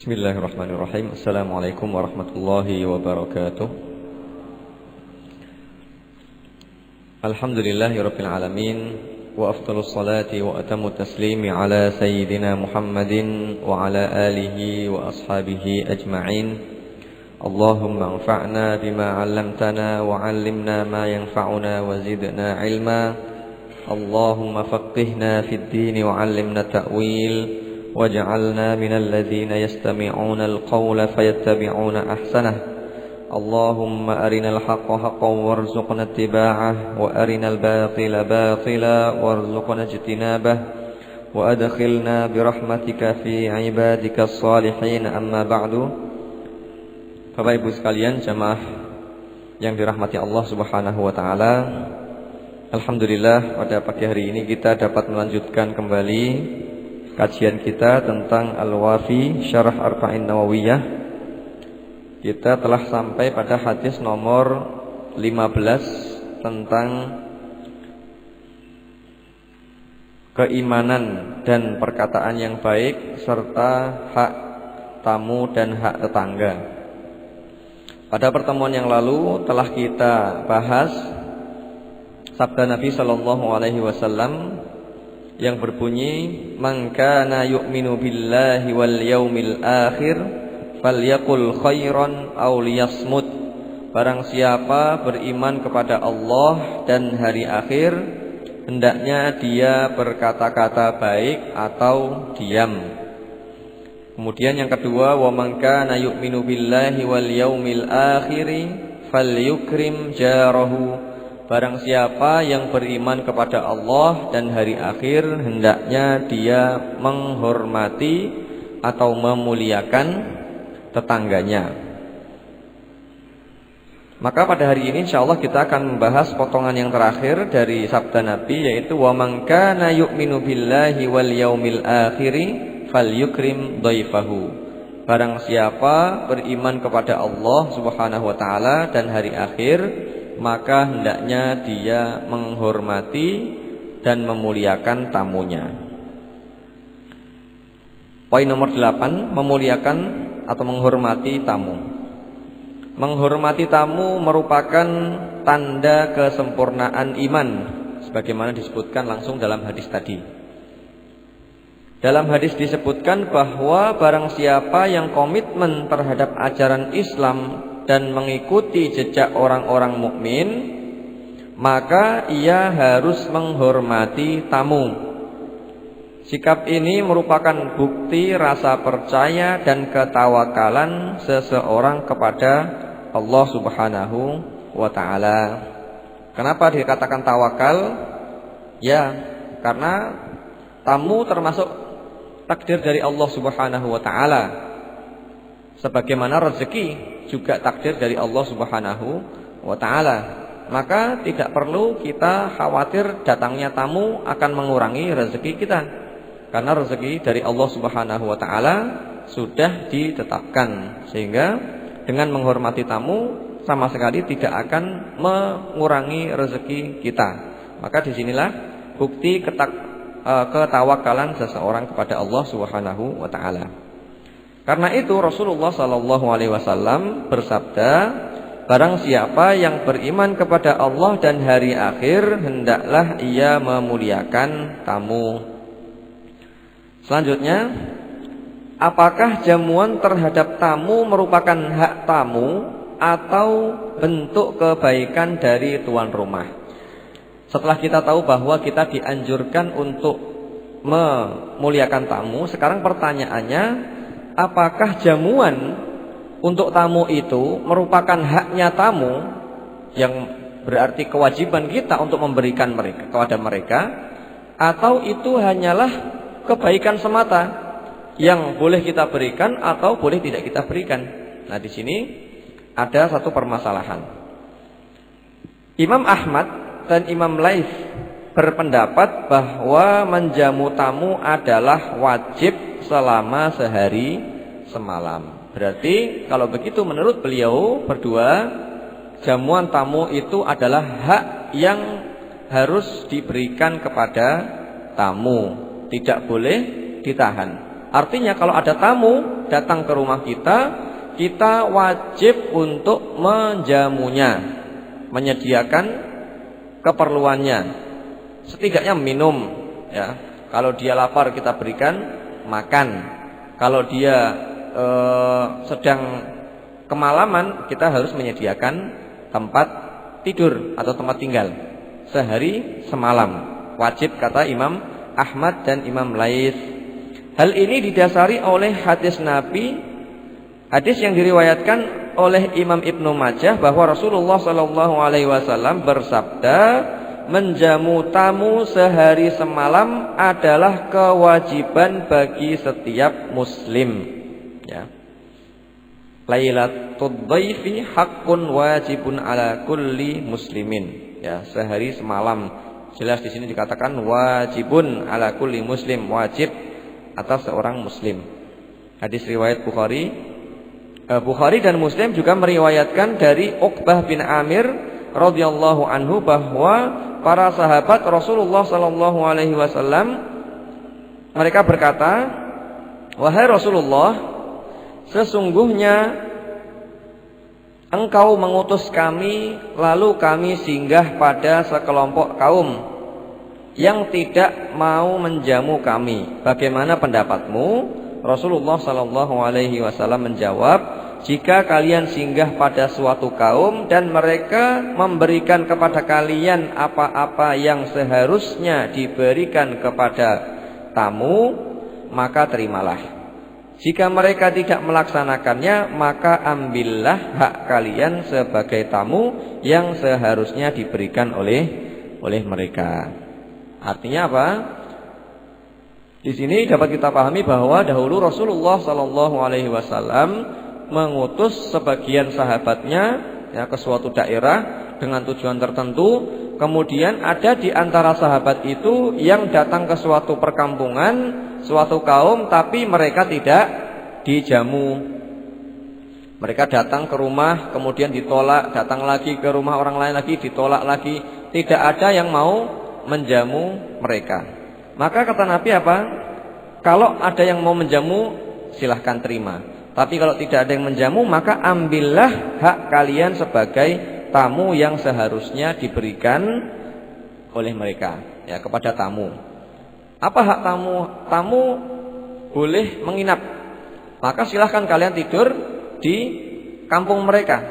Bismillahirrahmanirrahim. Assalamualaikum warahmatullahi wabarakatuh. Alhamdulillahirabbil alamin wa afdhalus salati wa atammut taslimi ala sayyidina Muhammadin wa ala alihi wa ashabihi ajma'in. Allahumma anfa'na bima 'allamtana wa 'allimna ma yanfa'una wa zidna 'ilma. Allahumma faqihna fid din wa 'allimna ta'wil. وَاجْعَلْنَا مِنَ الَّذِينَ يَسْتَمِعُونَ الْقَوْلَ فَيَتَّبِعُونَ أَحْسَنَهُ اللهم أرنا الحق حقا وارزقنا اتباعه وأرنا الباطل باطلا وارزقنا اجتنابه وأدخلنا برحمتك في عبادك الصالحين أما بعد. Bapak Ibu sekalian, jamaah yang dirahmati Allah Subhanahu wa taala. Alhamdulillah, pada pagi hari ini kita dapat melanjutkan kembali kajian kita tentang Al-Wafi Syarah Arba'in Nawawiyah. Kita telah sampai pada hadis nomor 15 tentang keimanan dan perkataan yang baik serta hak tamu dan hak tetangga. Pada pertemuan yang lalu telah kita bahas sabda Nabi sallallahu alaihi wasallam yang berbunyi, man kana yu'minu billahi wal yaumil akhir falyaqul khairan aw liyasmut. Barang siapa beriman kepada Allah dan hari akhir, hendaknya dia berkata-kata baik atau diam. Kemudian yang kedua, wa man kana yu'minu billahi wal yaumil akhir falyukrim jarahu. Barang siapa yang beriman kepada Allah dan hari akhir, hendaknya dia menghormati atau memuliakan tetangganya. Maka pada hari ini insyaallah kita akan membahas potongan yang terakhir dari sabda Nabi, yaitu wa man kana yu'minu billahi wal yaumil akhir falyukrim dhaifahu. Barang siapa beriman kepada Allah Subhanahu wa taala dan hari akhir, maka hendaknya dia menghormati dan memuliakan tamunya. Poin nomor 8, memuliakan atau menghormati tamu. Menghormati tamu merupakan tanda kesempurnaan iman, sebagaimana disebutkan langsung dalam hadis tadi. Dalam hadis disebutkan bahwa barang siapa yang komitmen terhadap ajaran Islam dan mengikuti jejak orang-orang mukmin, maka ia harus menghormati tamu. Sikap ini merupakan bukti rasa percaya dan ketawakalan seseorang kepada Allah Subhanahu wa taala. Kenapa dikatakan tawakal? Ya, karena tamu termasuk takdir dari Allah Subhanahu wa taala. Sebagaimana rezeki juga takdir dari Allah Subhanahu wa taala. Maka tidak perlu kita khawatir datangnya tamu akan mengurangi rezeki kita, karena rezeki dari Allah Subhanahu wa taala sudah ditetapkan, sehingga dengan menghormati tamu sama sekali tidak akan mengurangi rezeki kita. Maka disinilah bukti ketawakalan seseorang kepada Allah Subhanahu wa taala. Karena itu Rasulullah sallallahu alaihi wasallam bersabda, barang siapa yang beriman kepada Allah dan hari akhir, hendaklah ia memuliakan tamu. Selanjutnya, apakah jamuan terhadap tamu merupakan hak tamu atau bentuk kebaikan dari tuan rumah? Setelah kita tahu bahwa kita dianjurkan untuk memuliakan tamu, sekarang pertanyaannya, apakah jamuan untuk tamu itu merupakan haknya tamu, yang berarti kewajiban kita untuk memberikan mereka kepada mereka, atau itu hanyalah kebaikan semata yang boleh kita berikan atau boleh tidak kita berikan? Nah, di sini ada satu permasalahan. Imam Ahmad dan Imam Laits berpendapat bahwa menjamu tamu adalah wajib selama sehari semalam. Berarti kalau begitu menurut beliau berdua, jamuan tamu itu adalah hak yang harus diberikan kepada tamu, tidak boleh ditahan. Artinya kalau ada tamu datang ke rumah kita, kita wajib untuk menjamunya, menyediakan keperluannya, setidaknya minum, ya. Kalau dia lapar kita berikan makan. Kalau dia sedang kemalaman, kita harus menyediakan tempat tidur atau tempat tinggal sehari semalam. Wajib kata Imam Ahmad dan Imam Laits. Hal ini didasari oleh hadis Nabi, hadis yang diriwayatkan oleh Imam Ibnu Majah bahwa Rasulullah SAW bersabda, menjamu tamu sehari semalam adalah kewajiban bagi setiap muslim. Ya. Lailatul dhaifi haqqun wajibun ala kulli muslimin. Ya, sehari semalam. Jelas di sini dikatakan wajibun ala kulli muslim, wajib atas seorang muslim. Hadis riwayat Bukhari. Bukhari dan Muslim juga meriwayatkan dari Uqbah bin Amir radhiyallahu anhu bahwa para sahabat Rasulullah sallallahu alaihi wasallam mereka berkata, "Wahai Rasulullah, sesungguhnya Engkau mengutus kami, lalu kami singgah pada sekelompok kaum yang tidak mau menjamu kami. Bagaimana pendapatmu?" Rasulullah sallallahu alaihi wasallam menjawab, "Jika kalian singgah pada suatu kaum dan mereka memberikan kepada kalian apa-apa yang seharusnya diberikan kepada tamu, maka terimalah. Jika mereka tidak melaksanakannya, maka ambillah hak kalian sebagai tamu yang seharusnya diberikan oleh mereka." Artinya apa? Di sini dapat kita pahami bahwa dahulu Rasulullah sallallahu alaihi wasallam mengutus sebagian sahabatnya ya ke suatu daerah dengan tujuan tertentu. Kemudian ada di antara sahabat itu yang datang ke suatu perkampungan, suatu kaum, tapi mereka tidak dijamu. Mereka datang ke rumah, kemudian ditolak, datang lagi ke rumah orang lain lagi, ditolak lagi. Tidak ada yang mau menjamu mereka. Maka kata Nabi apa? Kalau ada yang mau menjamu, silahkan terima. Tapi kalau tidak ada yang menjamu, maka ambillah hak kalian sebagai tamu yang seharusnya diberikan oleh mereka ya kepada tamu. Apa hak tamu? Tamu boleh menginap. Maka silahkan kalian tidur di kampung mereka.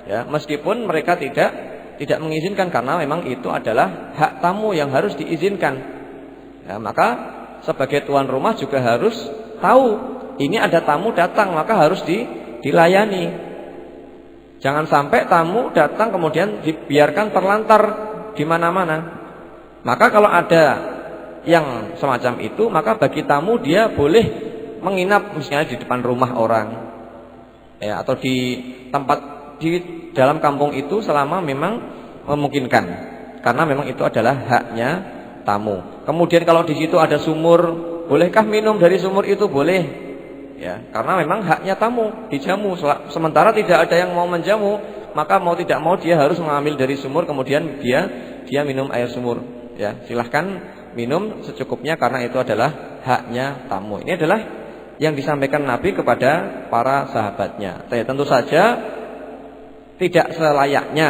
Ya, meskipun mereka tidak mengizinkan, karena memang itu adalah hak tamu yang harus diizinkan. Ya, maka sebagai tuan rumah juga harus tahu ini ada tamu datang, maka harus dilayani. Jangan sampai tamu datang kemudian dibiarkan terlantar di mana-mana. Maka kalau ada yang semacam itu, maka bagi tamu dia boleh menginap misalnya di depan rumah orang, ya, atau di tempat di dalam kampung itu selama memang memungkinkan, karena memang itu adalah haknya tamu. Kemudian kalau di situ ada sumur, bolehkah minum dari sumur itu? Boleh. Ya, karena memang haknya tamu dijamu. Sementara tidak ada yang mau menjamu, maka mau tidak mau dia harus mengambil dari sumur, kemudian dia minum air sumur. Ya, silahkan minum secukupnya karena itu adalah haknya tamu. Ini adalah yang disampaikan Nabi kepada para sahabatnya. Tentu saja tidak selayaknya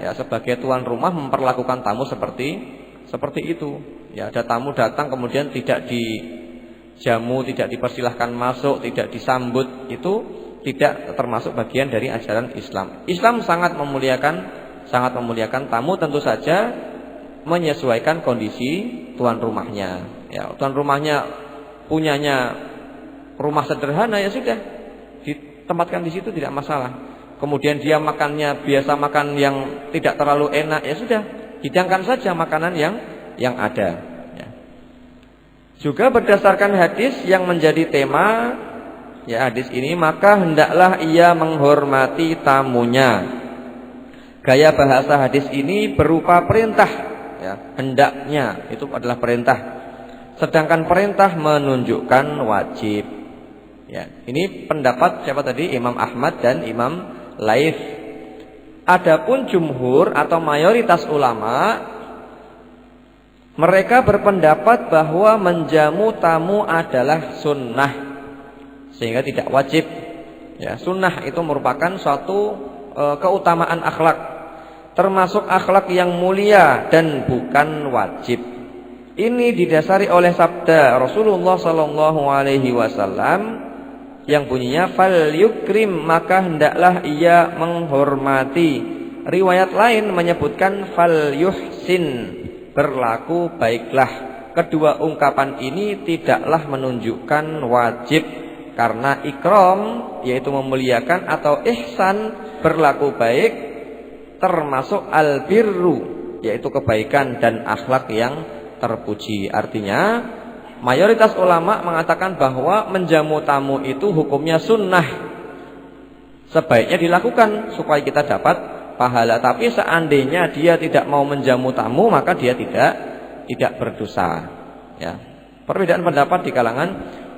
ya sebagai tuan rumah memperlakukan tamu seperti itu. Ya, ada tamu datang kemudian tidak dijamu, tidak dipersilahkan masuk, tidak disambut, itu tidak termasuk bagian dari ajaran Islam. Islam sangat memuliakan tamu, tentu saja menyesuaikan kondisi tuan rumahnya. Ya, tuan rumahnya punyanya rumah sederhana, ya sudah ditempatkan di situ tidak masalah. Kemudian dia makannya biasa makan yang tidak terlalu enak, ya sudah hidangkan saja makanan yang ada. Ya. Juga berdasarkan hadis yang menjadi tema ya hadis ini, maka hendaklah ia menghormati tamunya. Gaya bahasa hadis ini berupa perintah, ya, hendaknya itu adalah perintah. Sedangkan perintah menunjukkan wajib. Ya, ini pendapat siapa tadi? Imam Ahmad dan Imam Laits. Adapun jumhur atau mayoritas ulama, mereka berpendapat bahwa menjamu tamu adalah sunnah. sehingga tidak wajib. Ya, sunnah itu merupakan suatu keutamaan akhlak, termasuk akhlak yang mulia dan bukan wajib. Ini didasari oleh sabda Rasulullah sallallahu alaihi wasallam yang bunyinya fal yukrim, maka hendaklah ia menghormati. Riwayat lain menyebutkan fal yuhsin, berlaku baiklah. Kedua ungkapan ini tidaklah menunjukkan wajib, karena ikram yaitu memuliakan atau ihsan berlaku baik termasuk albirru yaitu kebaikan dan akhlak yang terpuji. Artinya mayoritas ulama mengatakan bahwa menjamu tamu itu hukumnya sunnah, sebaiknya dilakukan supaya kita dapat pahala. Tapi seandainya dia tidak mau menjamu tamu, maka dia tidak berdosa. Ya, perbedaan pendapat di kalangan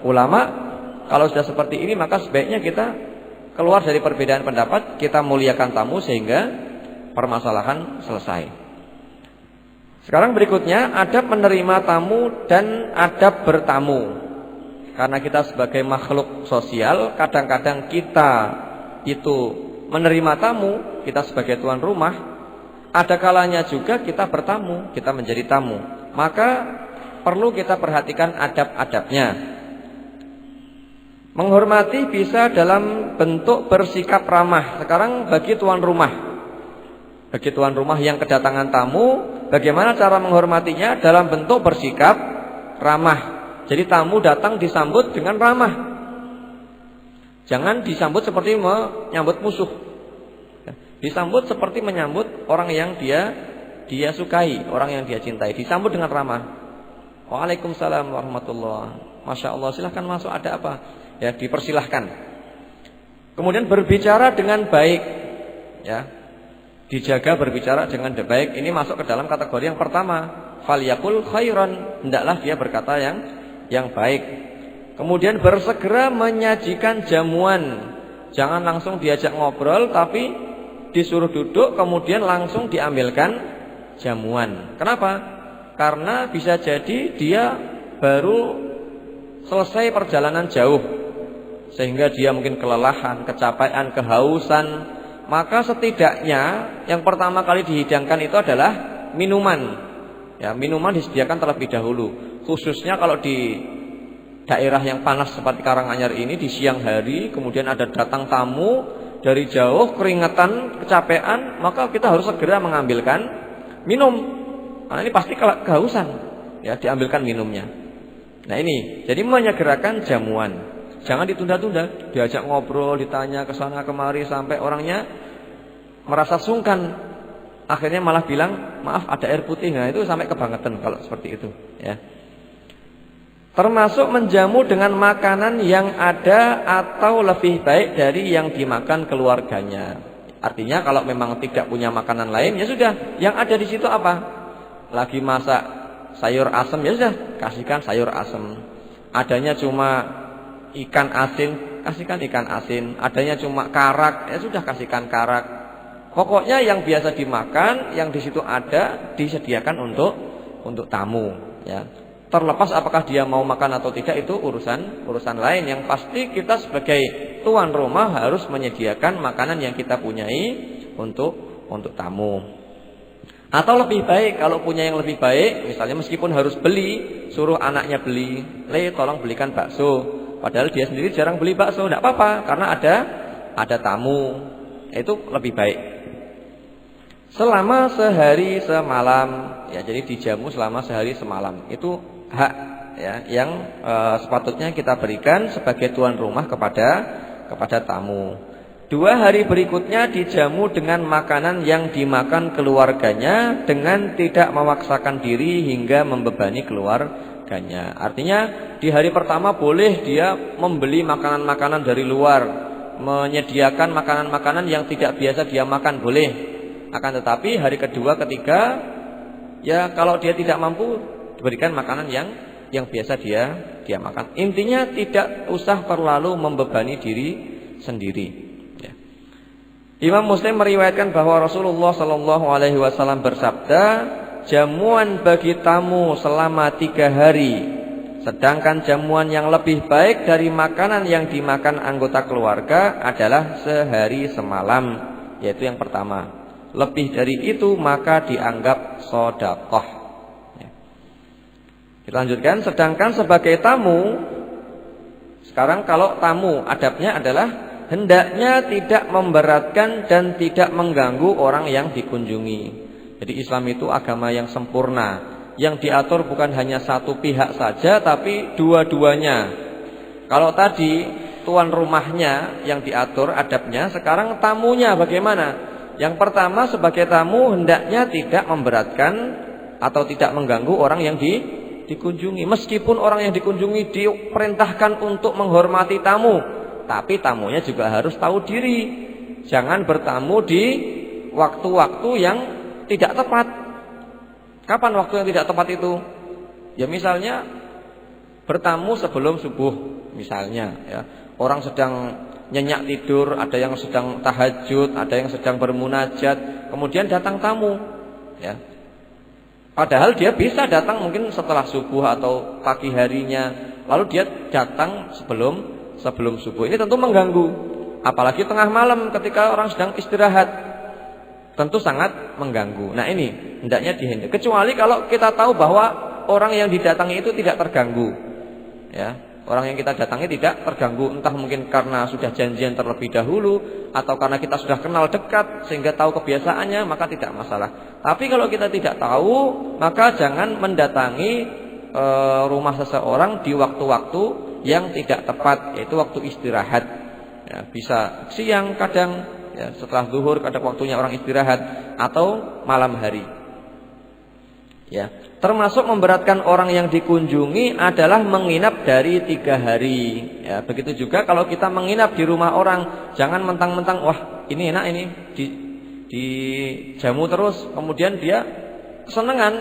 ulama. Kalau sudah seperti ini, maka sebaiknya kita keluar dari perbedaan pendapat, kita muliakan tamu sehingga permasalahan selesai. Sekarang berikutnya adab menerima tamu dan adab bertamu. Karena kita sebagai makhluk sosial, kadang-kadang kita itu menerima tamu, kita sebagai tuan rumah, ada kalanya juga kita bertamu, kita menjadi tamu. Maka perlu kita perhatikan adab-adabnya. Menghormati bisa dalam bentuk bersikap ramah. Sekarang bagi tuan rumah yang kedatangan tamu, bagaimana cara menghormatinya? Dalam bentuk bersikap ramah. Jadi tamu datang disambut dengan ramah. Jangan disambut seperti menyambut musuh. Disambut seperti menyambut orang yang dia sukai, orang yang dia cintai. Disambut dengan ramah. Waalaikumsalam warahmatullahi. Masya Allah, silahkan masuk, ada apa? Ya, dipersilahkan. Kemudian berbicara dengan baik, ya, dijaga berbicara dengan baik. Ini masuk ke dalam kategori yang pertama, falyakul khairan, hendaklah dia berkata yang baik. Kemudian bersegera menyajikan jamuan, jangan langsung diajak ngobrol, tapi disuruh duduk kemudian langsung diambilkan jamuan. Kenapa? Karena bisa jadi dia baru selesai perjalanan jauh, sehingga dia mungkin kelelahan, kecapean, kehausan. Maka setidaknya yang pertama kali dihidangkan itu adalah minuman. Ya, minuman disediakan terlebih dahulu. Khususnya kalau di daerah yang panas seperti Karanganyar ini di siang hari, kemudian ada datang tamu dari jauh, keringetan, kecapean, maka kita harus segera mengambilkan minum. Karena ini pasti kehausan. Ya, diambilkan minumnya. Nah ini, jadi menyegerakan jamuan. Jangan ditunda-tunda, diajak ngobrol, ditanya ke sana kemari sampai orangnya merasa sungkan. Akhirnya malah bilang, "Maaf, ada air putih." Nah, itu sampai kebangetan kalau seperti itu, ya. Termasuk menjamu dengan makanan yang ada atau lebih baik dari yang dimakan keluarganya. Artinya kalau memang tidak punya makanan lain, ya sudah, yang ada di situ apa? Lagi masak sayur asem, ya sudah, kasihkan sayur asem. Adanya cuma ikan asin, kasihkan ikan asin. Adanya cuma karak, ya sudah, kasihkan karak. Pokoknya yang biasa dimakan, yang di situ ada, disediakan untuk tamu, ya. Terlepas apakah dia mau makan atau tidak, itu urusan lain. Yang pasti kita sebagai tuan rumah harus menyediakan makanan yang kita punyai untuk tamu. Atau lebih baik, kalau punya yang lebih baik, misalnya meskipun harus beli, suruh anaknya beli, tolong belikan bakso. Padahal dia sendiri jarang beli bakso, tidak apa-apa, karena ada tamu. Itu lebih baik. Selama sehari semalam, ya, jadi dijamu selama sehari semalam. Itu hak, ya, yang sepatutnya kita berikan sebagai tuan rumah kepada tamu. 2 hari berikutnya dijamu dengan makanan yang dimakan keluarganya dengan tidak memaksakan diri hingga membebani keluarganya. Artinya di hari pertama boleh dia membeli makanan-makanan dari luar, menyediakan makanan-makanan yang tidak biasa dia makan, boleh. Akan tetapi hari kedua, ketiga, ya kalau dia tidak mampu, diberikan makanan yang biasa dia makan. Intinya tidak usah terlalu membebani diri sendiri. Imam Muslim meriwayatkan bahwa Rasulullah Shallallahu Alaihi Wasallam bersabda, jamuan bagi tamu selama 3 hari Sedangkan jamuan yang lebih baik dari makanan yang dimakan anggota keluarga adalah sehari semalam, yaitu yang pertama. Lebih dari itu maka dianggap sedekah. Kita lanjutkan. Sedangkan sebagai tamu, sekarang kalau tamu adabnya adalah hendaknya tidak memberatkan dan tidak mengganggu orang yang dikunjungi. Jadi Islam itu agama yang sempurna. Yang diatur bukan hanya satu pihak saja, tapi dua-duanya. Kalau tadi tuan rumahnya yang diatur adabnya, sekarang tamunya bagaimana? Yang pertama, sebagai tamu hendaknya tidak memberatkan atau tidak mengganggu orang yang dikunjungi. Meskipun orang yang dikunjungi diperintahkan untuk menghormati tamu, tapi tamunya juga harus tahu diri. Jangan bertamu di waktu-waktu yang tidak tepat. Kapan waktu yang tidak tepat itu? Ya misalnya bertamu sebelum subuh misalnya, ya. Orang sedang nyenyak tidur, ada yang sedang tahajud, ada yang sedang bermunajat, kemudian datang tamu, ya. Padahal dia bisa datang mungkin setelah subuh atau pagi harinya, lalu dia datang sebelum subuh. Ini tentu mengganggu, apalagi tengah malam ketika orang sedang istirahat. Tentu sangat mengganggu. Nah ini hendaknya dihindari. Kecuali kalau kita tahu bahwa orang yang didatangi itu tidak terganggu, ya, orang yang kita datangi tidak terganggu, entah mungkin karena sudah janjian terlebih dahulu atau karena kita sudah kenal dekat sehingga tahu kebiasaannya, maka tidak masalah. Tapi kalau kita tidak tahu, maka jangan mendatangi rumah seseorang di waktu-waktu yang tidak tepat, yaitu waktu istirahat. Ya, bisa siang kadang. Ya, setelah zuhur kadang waktunya orang istirahat, atau malam hari. Ya, termasuk memberatkan orang yang dikunjungi adalah menginap dari 3 hari. Ya, begitu juga kalau kita menginap di rumah orang, jangan mentang-mentang wah ini enak ini di jamu terus, kemudian dia kesenangan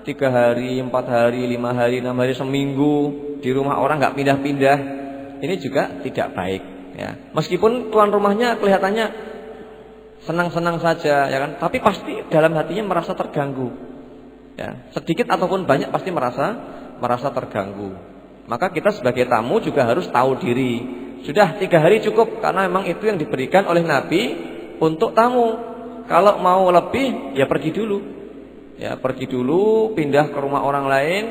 3 hari, 4 hari, 5 hari, 6 hari, seminggu di rumah orang nggak pindah-pindah. Ini juga tidak baik. Ya, meskipun tuan rumahnya kelihatannya senang-senang saja, ya kan, tapi pasti dalam hatinya merasa terganggu. Ya, sedikit ataupun banyak pasti merasa terganggu. Maka kita sebagai tamu juga harus tahu diri. Sudah 3 hari cukup, karena memang itu yang diberikan oleh Nabi untuk tamu. Kalau mau lebih, ya pergi dulu. Ya, pergi dulu, pindah ke rumah orang lain,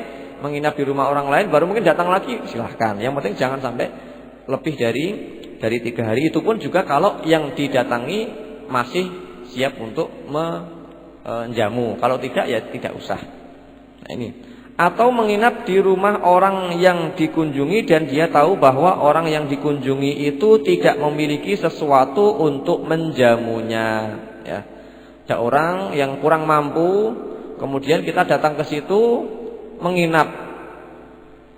menginap di rumah orang lain, baru mungkin datang lagi, silahkan. Yang penting jangan sampai lebih dari 3 hari. Itu pun juga kalau yang didatangi masih siap untuk menjamu. Kalau tidak ya tidak usah. Nah ini. Atau menginap di rumah orang yang dikunjungi dan dia tahu bahwa orang yang dikunjungi itu tidak memiliki sesuatu untuk menjamunya. Ya. Ada orang yang kurang mampu, kemudian kita datang ke situ menginap.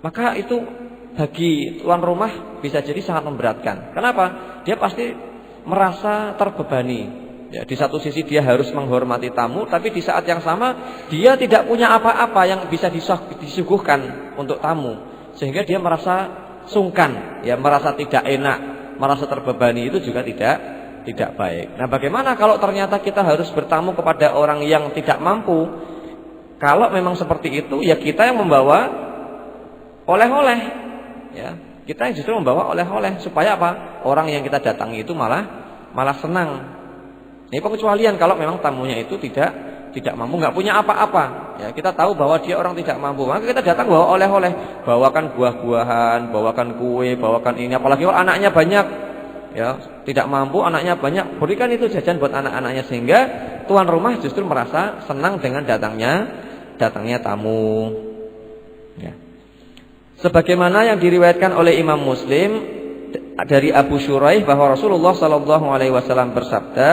Maka itu bagi tuan rumah bisa jadi sangat memberatkan. Kenapa? Dia pasti merasa terbebani. Ya, di satu sisi dia harus menghormati tamu, tapi di saat yang sama dia tidak punya apa-apa yang bisa disuguhkan untuk tamu, sehingga dia merasa sungkan, ya, merasa tidak enak, merasa terbebani. Itu juga tidak baik. Nah, bagaimana kalau ternyata kita harus bertamu kepada orang yang tidak mampu? Kalau memang seperti itu, ya kita yang membawa oleh-oleh. Ya, kita yang justru membawa oleh-oleh supaya apa? Orang yang kita datangi itu malah senang. Ini pengecualian kalau memang tamunya itu tidak mampu, nggak punya apa-apa. Ya, kita tahu bahwa dia orang tidak mampu, maka kita datang bawa oleh-oleh, bawakan buah-buahan, bawakan kue, bawakan ini. Apalagi kalau anaknya banyak, ya tidak mampu, anaknya banyak, berikan itu jajan buat anak-anaknya, sehingga tuan rumah justru merasa senang dengan datangnya tamu. Ya. Sebagaimana yang diriwayatkan oleh Imam Muslim dari Abu Syuraih bahwa Rasulullah SAW bersabda,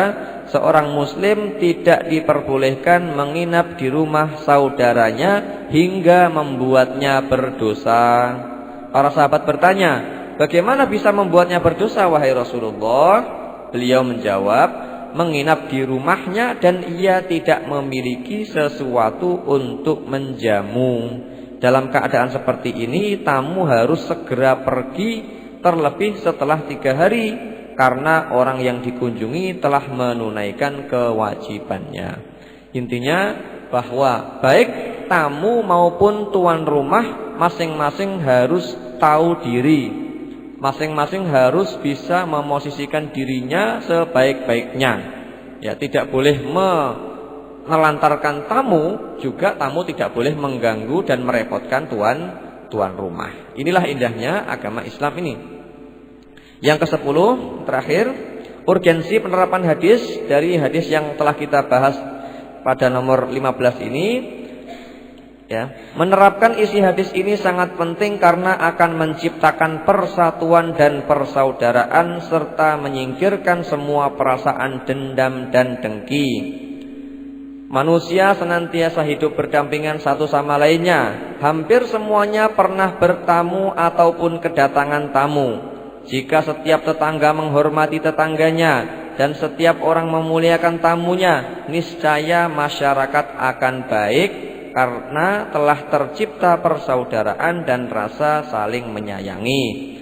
seorang Muslim tidak diperbolehkan menginap di rumah saudaranya hingga membuatnya berdosa. Para sahabat bertanya, bagaimana bisa membuatnya berdosa wahai Rasulullah? Beliau menjawab, menginap di rumahnya dan ia tidak memiliki sesuatu untuk menjamu. Dalam keadaan seperti ini, tamu harus segera pergi, terlebih setelah 3 hari, karena orang yang dikunjungi telah menunaikan kewajibannya. Intinya bahwa baik tamu maupun tuan rumah masing-masing harus tahu diri. Masing-masing harus bisa memosisikan dirinya sebaik-baiknya. Ya, tidak boleh menelantarkan tamu, juga tamu tidak boleh mengganggu dan merepotkan tuan rumah. Inilah indahnya agama Islam ini. Yang ke-10 terakhir, urgensi penerapan hadis dari hadis yang telah kita bahas pada nomor 15 ini. Ya, menerapkan isi hadis ini sangat penting karena akan menciptakan persatuan dan persaudaraan serta menyingkirkan semua perasaan dendam dan dengki. Manusia senantiasa hidup berdampingan satu sama lainnya. Hampir semuanya pernah bertamu ataupun kedatangan tamu. Jika setiap tetangga menghormati tetangganya dan setiap orang memuliakan tamunya, niscaya masyarakat akan baik karena telah tercipta persaudaraan dan rasa saling menyayangi.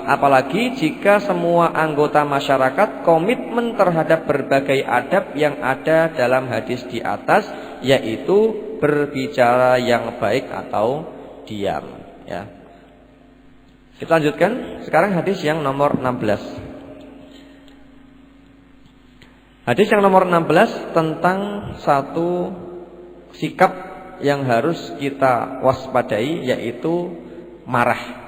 Apalagi jika semua anggota masyarakat komitmen terhadap berbagai adab yang ada dalam hadis di atas, yaitu berbicara yang baik atau diam. Ya. Kita lanjutkan sekarang hadis yang nomor 16. Hadis yang nomor 16 tentang satu sikap yang harus kita waspadai, yaitu marah.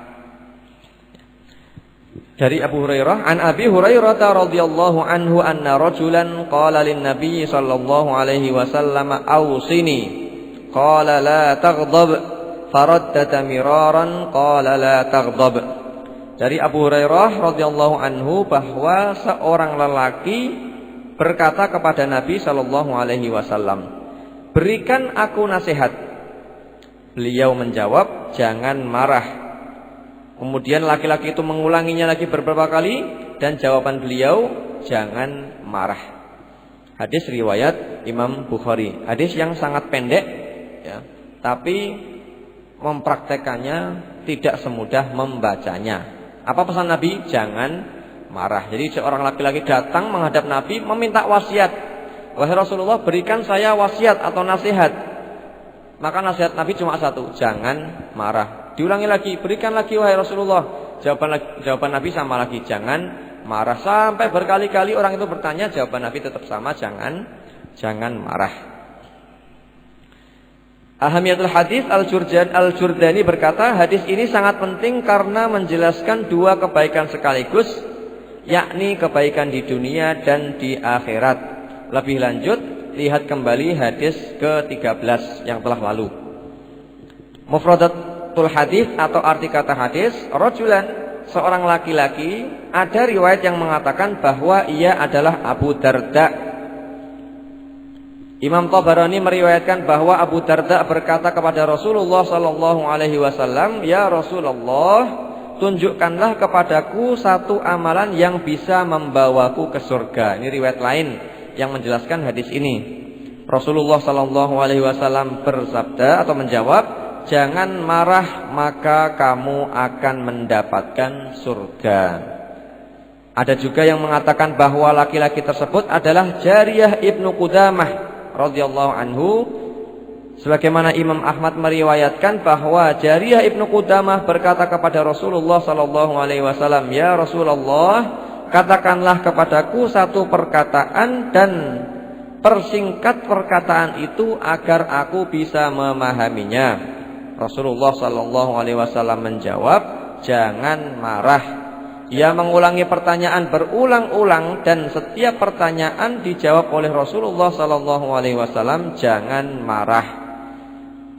Dari Abu Hurairah, an Abi Hurairah radhiyallahu anhu anna rajulan qala lin Nabi sallallahu alaihi wasallam awsini qala la taghdab faraddata miraran qala la taghdab. Dari Abu Hurairah radhiyallahu anhu bahwa seorang lelaki berkata kepada Nabi sallallahu alaihi wasallam, "Berikan aku nasihat." Beliau menjawab, "Jangan marah." Kemudian laki-laki itu mengulanginya lagi beberapa kali dan jawaban beliau, "Jangan marah." Hadis riwayat Imam Bukhari. Hadis yang sangat pendek, ya, tapi mempraktekannya tidak semudah membacanya. Apa pesan Nabi? Jangan marah. Jadi seorang laki-laki datang menghadap Nabi meminta wasiat. "Wahai Rasulullah, berikan saya wasiat atau nasihat." Maka nasihat Nabi cuma satu, jangan marah. Diulangi lagi, berikan lagi wahai Rasulullah. Jawaban Nabi sama lagi, jangan marah. Sampai berkali-kali orang itu bertanya, jawaban Nabi tetap sama, jangan marah. Ahamiyatul hadis Al-Jurdani berkata, hadis ini sangat penting karena menjelaskan dua kebaikan sekaligus, yakni kebaikan di dunia dan di akhirat. Lebih lanjut, lihat kembali hadis ke-13 yang telah lalu. Mufradatul hadis atau arti kata hadis, rajulan, seorang laki-laki. Ada riwayat yang mengatakan bahwa ia adalah Abu Darda. Imam Tabarani meriwayatkan bahwa Abu Darda berkata kepada Rasulullah sallallahu alaihi wasallam, "Ya Rasulullah, tunjukkanlah kepadaku satu amalan yang bisa membawaku ke surga." Ini riwayat lain yang menjelaskan hadis ini. Rasulullah sallallahu alaihi wasallam bersabda atau menjawab, "Jangan marah maka kamu akan mendapatkan surga." Ada juga yang mengatakan bahwa laki-laki tersebut adalah Jariyah ibnu Qudamah radhiyallahu anhu, sebagaimana Imam Ahmad meriwayatkan bahwa Jariyah ibnu Qudamah berkata kepada Rasulullah sallallahu alaihi wasallam, "Ya Rasulullah, katakanlah kepadaku satu perkataan dan persingkat perkataan itu agar aku bisa memahaminya." Rasulullah sallallahu alaihi wasallam menjawab, "Jangan marah." Ia mengulangi pertanyaan berulang-ulang dan setiap pertanyaan dijawab oleh Rasulullah sallallahu alaihi wasallam, "Jangan marah."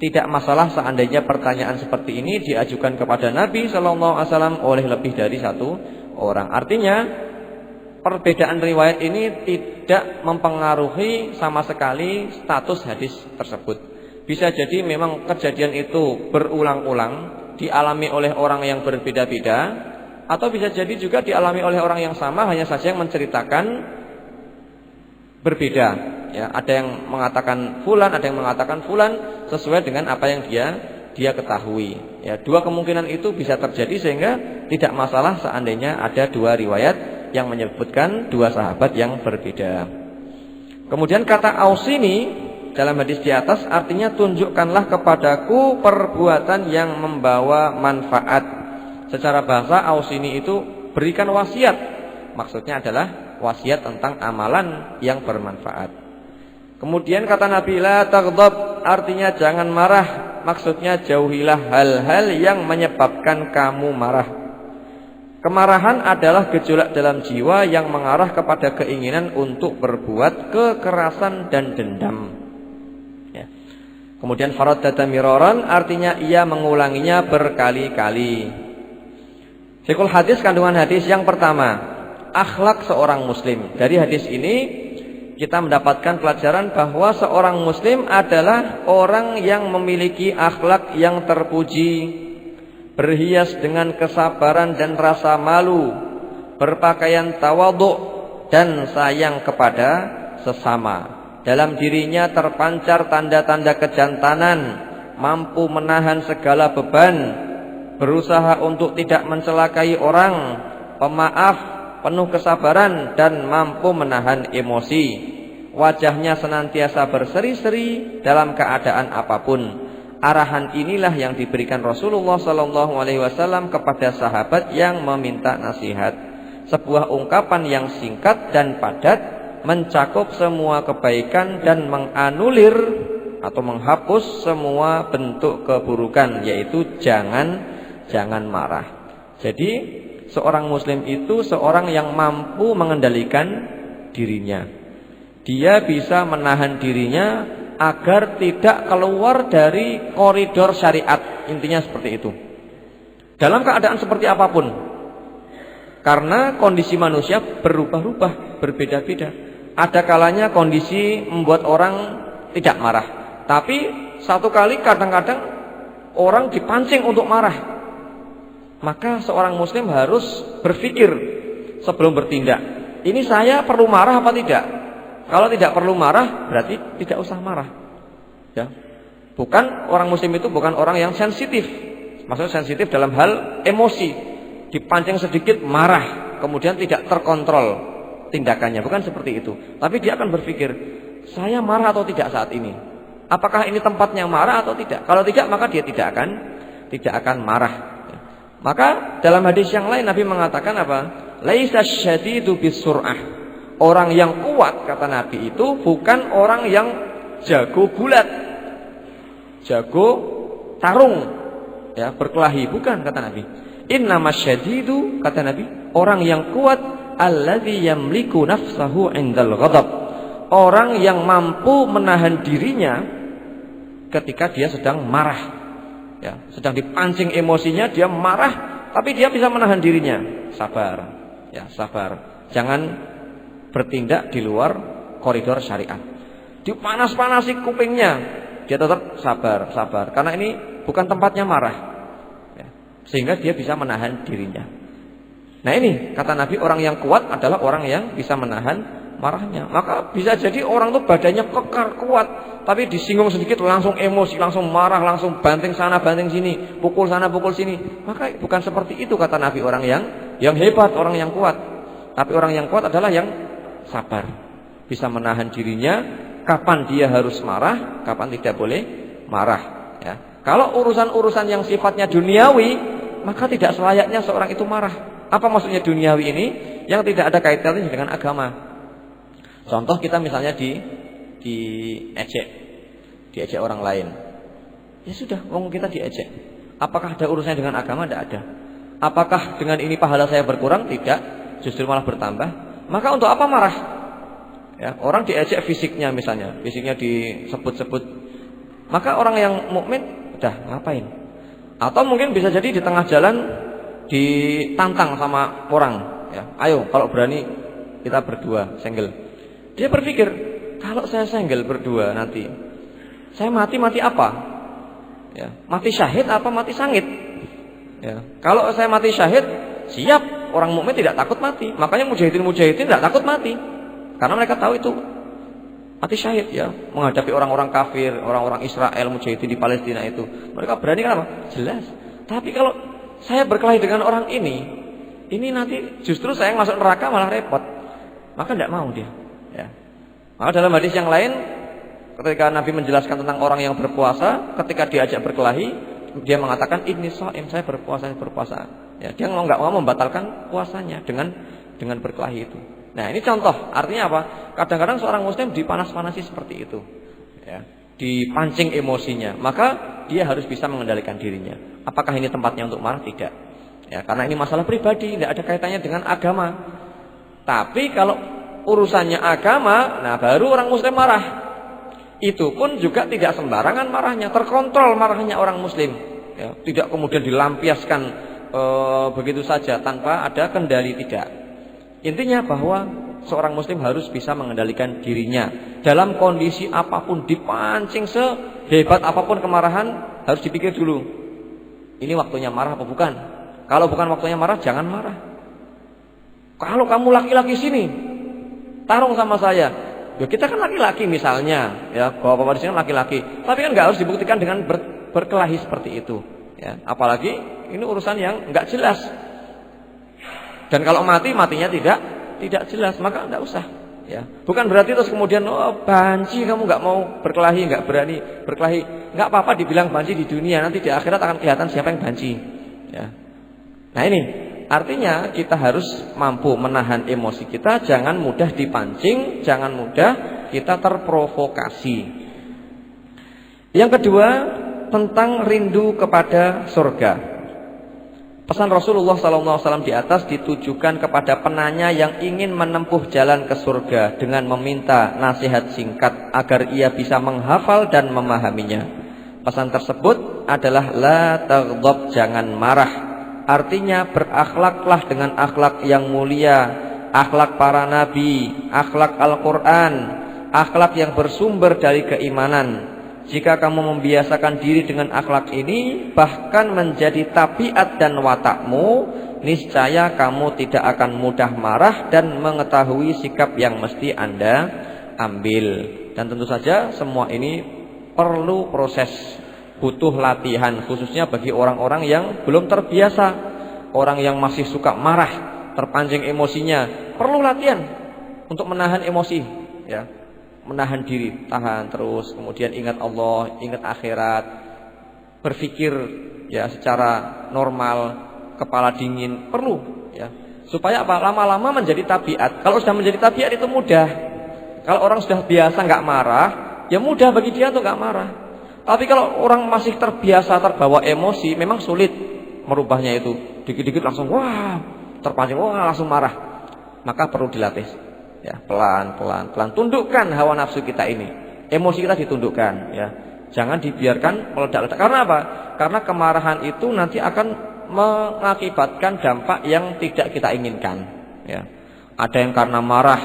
Tidak masalah seandainya pertanyaan seperti ini diajukan kepada Nabi sallallahu alaihi wasallam oleh lebih dari satu orang. Artinya, perbedaan riwayat ini tidak mempengaruhi sama sekali status hadis tersebut. Bisa jadi memang kejadian itu berulang-ulang, dialami oleh orang yang berbeda-beda, atau bisa jadi juga dialami oleh orang yang sama, hanya saja yang menceritakan berbeda. Ya, ada yang mengatakan fulan, ada yang mengatakan fulan, sesuai dengan apa yang dia ketahui. Ya, dua kemungkinan itu bisa terjadi sehingga tidak masalah seandainya ada dua riwayat yang menyebutkan dua sahabat yang berbeda. Kemudian kata ausini dalam hadis di atas artinya tunjukkanlah kepadaku perbuatan yang membawa manfaat. Secara bahasa ausini itu berikan wasiat. Maksudnya adalah wasiat tentang amalan yang bermanfaat. Kemudian kata Nabi la taghdab artinya jangan marah. Maksudnya jauhilah hal-hal yang menyebabkan kamu marah. Kemarahan adalah gejolak dalam jiwa yang mengarah kepada keinginan untuk berbuat kekerasan dan dendam. Ya. Kemudian faraddada miraran artinya ia mengulanginya berkali-kali. Fikul hadis kandungan hadis yang pertama, akhlak seorang muslim. Dari hadis ini kita mendapatkan pelajaran bahwa seorang muslim adalah orang yang memiliki akhlak yang terpuji, berhias dengan kesabaran dan rasa malu, berpakaian tawadhu dan sayang kepada sesama. Dalam dirinya terpancar tanda-tanda kejantanan, mampu menahan segala beban, berusaha untuk tidak mencelakai orang, pemaaf, penuh kesabaran dan mampu menahan emosi. Wajahnya senantiasa berseri-seri dalam keadaan apapun. Arahan inilah yang diberikan Rasulullah SAW kepada sahabat yang meminta nasihat. Sebuah ungkapan yang singkat dan padat, mencakup semua kebaikan dan menganulir atau menghapus semua bentuk keburukan, yaitu jangan marah. Jadi seorang muslim itu seorang yang mampu mengendalikan dirinya. Dia bisa menahan dirinya agar tidak keluar dari koridor syariat. Intinya seperti itu. Dalam keadaan seperti apapun. Karena kondisi manusia berubah-ubah, berbeda-beda. Ada kalanya kondisi membuat orang tidak marah. Tapi satu kali kadang-kadang orang dipancing untuk marah. Maka seorang muslim harus berpikir sebelum bertindak. Ini saya perlu marah apa tidak? Kalau tidak perlu marah, berarti tidak usah marah. Ya. Bukan orang muslim itu bukan orang yang sensitif. Maksudnya sensitif dalam hal emosi. Dipancing sedikit marah, kemudian tidak terkontrol tindakannya. Bukan seperti itu. Tapi dia akan berpikir, saya marah atau tidak saat ini? Apakah ini tempatnya marah atau tidak? Kalau tidak, maka dia tidak akan marah. Ya. Maka dalam hadis yang lain Nabi mengatakan apa? Laisa syadidu bisur'ah. Orang yang kuat kata Nabi itu bukan orang yang jago gulat, jago tarung, ya berkelahi, bukan kata Nabi. Innamas syadidu kata Nabi, orang yang kuat alladzi yamliku nafsahu indal ghadab. Orang yang mampu menahan dirinya ketika dia sedang marah. Ya, sedang dipancing emosinya, dia marah, tapi dia bisa menahan dirinya. Sabar. Ya, sabar. Jangan bertindak di luar koridor syariat. Dipanas-panasi kupingnya, dia tetap sabar. Karena ini bukan tempatnya marah. Ya. Sehingga dia bisa menahan dirinya. Nah ini kata Nabi, orang yang kuat adalah orang yang bisa menahan marahnya. Maka bisa jadi orang itu badannya kekar kuat, tapi disinggung sedikit langsung emosi, langsung marah, langsung banting sana banting sini, pukul sana pukul sini. Maka bukan seperti itu kata Nabi orang yang hebat, orang yang kuat. Tapi orang yang kuat adalah yang sabar, bisa menahan dirinya kapan dia harus marah, kapan tidak boleh marah. Ya. Kalau urusan-urusan yang sifatnya duniawi, maka tidak selayaknya seorang itu marah. Apa maksudnya duniawi ini? Yang tidak ada kaitannya dengan agama. Contoh kita misalnya diejek orang lain. Ya sudah, wong kita diejek. Apakah ada urusannya dengan agama? Tidak ada. Apakah dengan ini pahala saya berkurang? Tidak, justru malah bertambah. Maka untuk apa marah? Ya, orang diejek fisiknya misalnya, fisiknya disebut-sebut. Maka orang yang mukmin udah ngapain? Atau mungkin bisa jadi di tengah jalan ditantang sama orang, ya. Ayo kalau berani kita berdua senggel. Dia berpikir, kalau saya senggel berdua nanti saya mati apa? Ya, mati syahid apa mati sangit? Ya, kalau saya mati syahid, siap. Orang mukmin tidak takut mati. Makanya mujahidin tidak takut mati. Karena mereka tahu itu mati syahid, ya. Menghadapi orang-orang kafir, orang-orang Israel, mujahidin di Palestina itu. Mereka berani kenapa? Jelas. Tapi kalau saya berkelahi dengan orang ini nanti justru saya masuk neraka malah repot. Maka tidak mau dia. Ya. Maka dalam hadis yang lain ketika Nabi menjelaskan tentang orang yang berpuasa, ketika diajak berkelahi, dia mengatakan inni shaim, saya berpuasa. Ya, dia nggak mau membatalkan puasanya dengan berkelahi itu. Nah, ini contoh. Artinya apa? Kadang-kadang seorang muslim dipanas-panasi seperti itu. Ya, dipancing emosinya, maka dia harus bisa mengendalikan dirinya. Apakah ini tempatnya untuk marah? Tidak. Ya, karena ini masalah pribadi, tidak ada kaitannya dengan agama. Tapi kalau urusannya agama, nah baru orang muslim marah. Itu pun juga tidak sembarangan marahnya, terkontrol marahnya orang muslim. Ya, tidak kemudian dilampiaskan begitu saja tanpa ada kendali, tidak. Intinya bahwa seorang muslim harus bisa mengendalikan dirinya. Dalam kondisi apapun, dipancing sehebat apapun kemarahan, harus dipikir dulu. Ini waktunya marah apa bukan? Kalau bukan waktunya marah, jangan marah. Kalau kamu laki-laki sini, tarung sama saya. Ya kita kan laki-laki misalnya, ya bapak-bapak di sini laki-laki. Tapi kan nggak harus dibuktikan dengan berkelahi seperti itu. Ya, apalagi ini urusan yang nggak jelas. Dan kalau matinya tidak jelas, maka nggak usah. Ya, bukan berarti terus kemudian banci kamu nggak mau berkelahi, nggak berani berkelahi. Nggak apa-apa dibilang banci di dunia, nanti di akhirat akan kelihatan siapa yang banci. Ya. Nah ini artinya kita harus mampu menahan emosi kita, jangan mudah dipancing, jangan mudah kita terprovokasi. Yang kedua, tentang rindu kepada surga. Pesan Rasulullah SAW di atas ditujukan kepada penanya yang ingin menempuh jalan ke surga dengan meminta nasihat singkat agar ia bisa menghafal dan memahaminya. Pesan tersebut adalah la taghdab, jangan marah. Artinya berakhlaklah dengan akhlak yang mulia, akhlak para nabi, akhlak Al-Quran, akhlak yang bersumber dari keimanan. Jika kamu membiasakan diri dengan akhlak ini, bahkan menjadi tabiat dan watakmu, niscaya kamu tidak akan mudah marah dan mengetahui sikap yang mesti Anda ambil. Dan tentu saja semua ini perlu proses, butuh latihan, khususnya bagi orang-orang yang belum terbiasa, orang yang masih suka marah, terpancing emosinya, perlu latihan untuk menahan emosi, ya, menahan diri, tahan terus, kemudian ingat Allah, ingat akhirat, berpikir ya secara normal, kepala dingin, perlu, ya, supaya apa? Lama-lama menjadi tabiat. Kalau sudah menjadi tabiat itu mudah. Kalau orang sudah biasa nggak marah, ya mudah bagi dia tuh nggak marah. Tapi kalau orang masih terbiasa terbawa emosi, memang sulit merubahnya itu. Dikit-dikit langsung wah, terpancing, wah langsung marah. Maka perlu dilatih. Ya, pelan-pelan, tundukkan hawa nafsu kita ini. Emosi kita ditundukkan, ya. Jangan dibiarkan meledak-ledak. Karena apa? Karena kemarahan itu nanti akan mengakibatkan dampak yang tidak kita inginkan, ya. Ada yang karena marah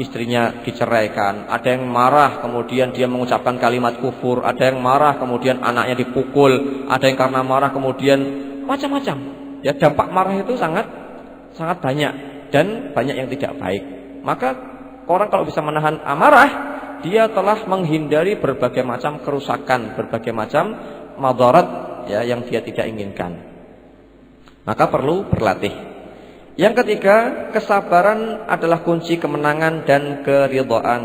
istrinya diceraikan, ada yang marah kemudian dia mengucapkan kalimat kufur, ada yang marah kemudian anaknya dipukul, ada yang karena marah kemudian macam-macam. Ya, dampak marah itu sangat banyak dan banyak yang tidak baik. Maka orang kalau bisa menahan amarah, dia telah menghindari berbagai macam kerusakan, berbagai macam madarat, ya, yang dia tidak inginkan. Maka perlu berlatih. Yang ketiga, kesabaran adalah kunci kemenangan dan keridhaan.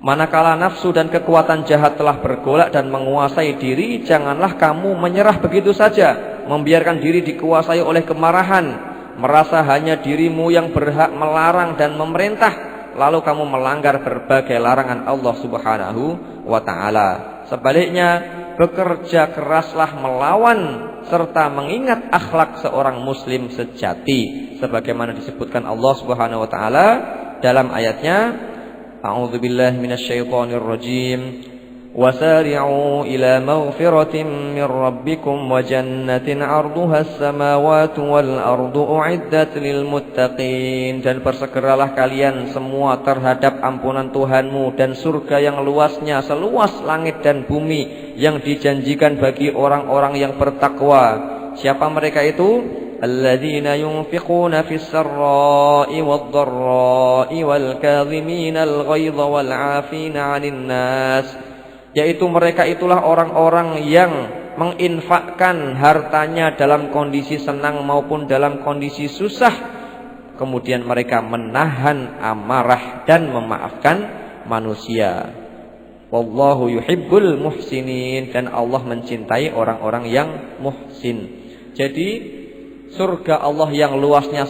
Manakala nafsu dan kekuatan jahat telah bergolak dan menguasai diri, janganlah kamu menyerah begitu saja, membiarkan diri dikuasai oleh kemarahan, merasa hanya dirimu yang berhak melarang dan memerintah, lalu kamu melanggar berbagai larangan Allah Subhanahu wa ta'ala. Sebaliknya, bekerja keraslah melawan serta mengingat akhlak seorang muslim sejati, sebagaimana disebutkan Allah Subhanahu wa taala dalam ayatnya, A'udzubillahi minasyaitonir rajim, wasari'u ila maghfiratin min rabbikum wa jannatin 'arduha as-samawati wal ardu u'iddat lil muttaqin. Dan bersegeralah kalian semua terhadap ampunan Tuhanmu dan surga yang luasnya seluas langit dan bumi yang dijanjikan bagi orang-orang yang bertakwa. Siapa mereka itu? Alladzina yunfiquna fis sarra'i wad dharra'i wal kadhimina al ghaidha wal 'afina 'anil nas. Yaitu mereka itulah orang-orang yang menginfakkan hartanya dalam kondisi senang maupun dalam kondisi susah. Kemudian mereka menahan amarah dan memaafkan manusia. Wallahu yuhibbul muhsinin, dan Allah mencintai orang-orang yang muhsin. Jadi surga Allah yang luasnya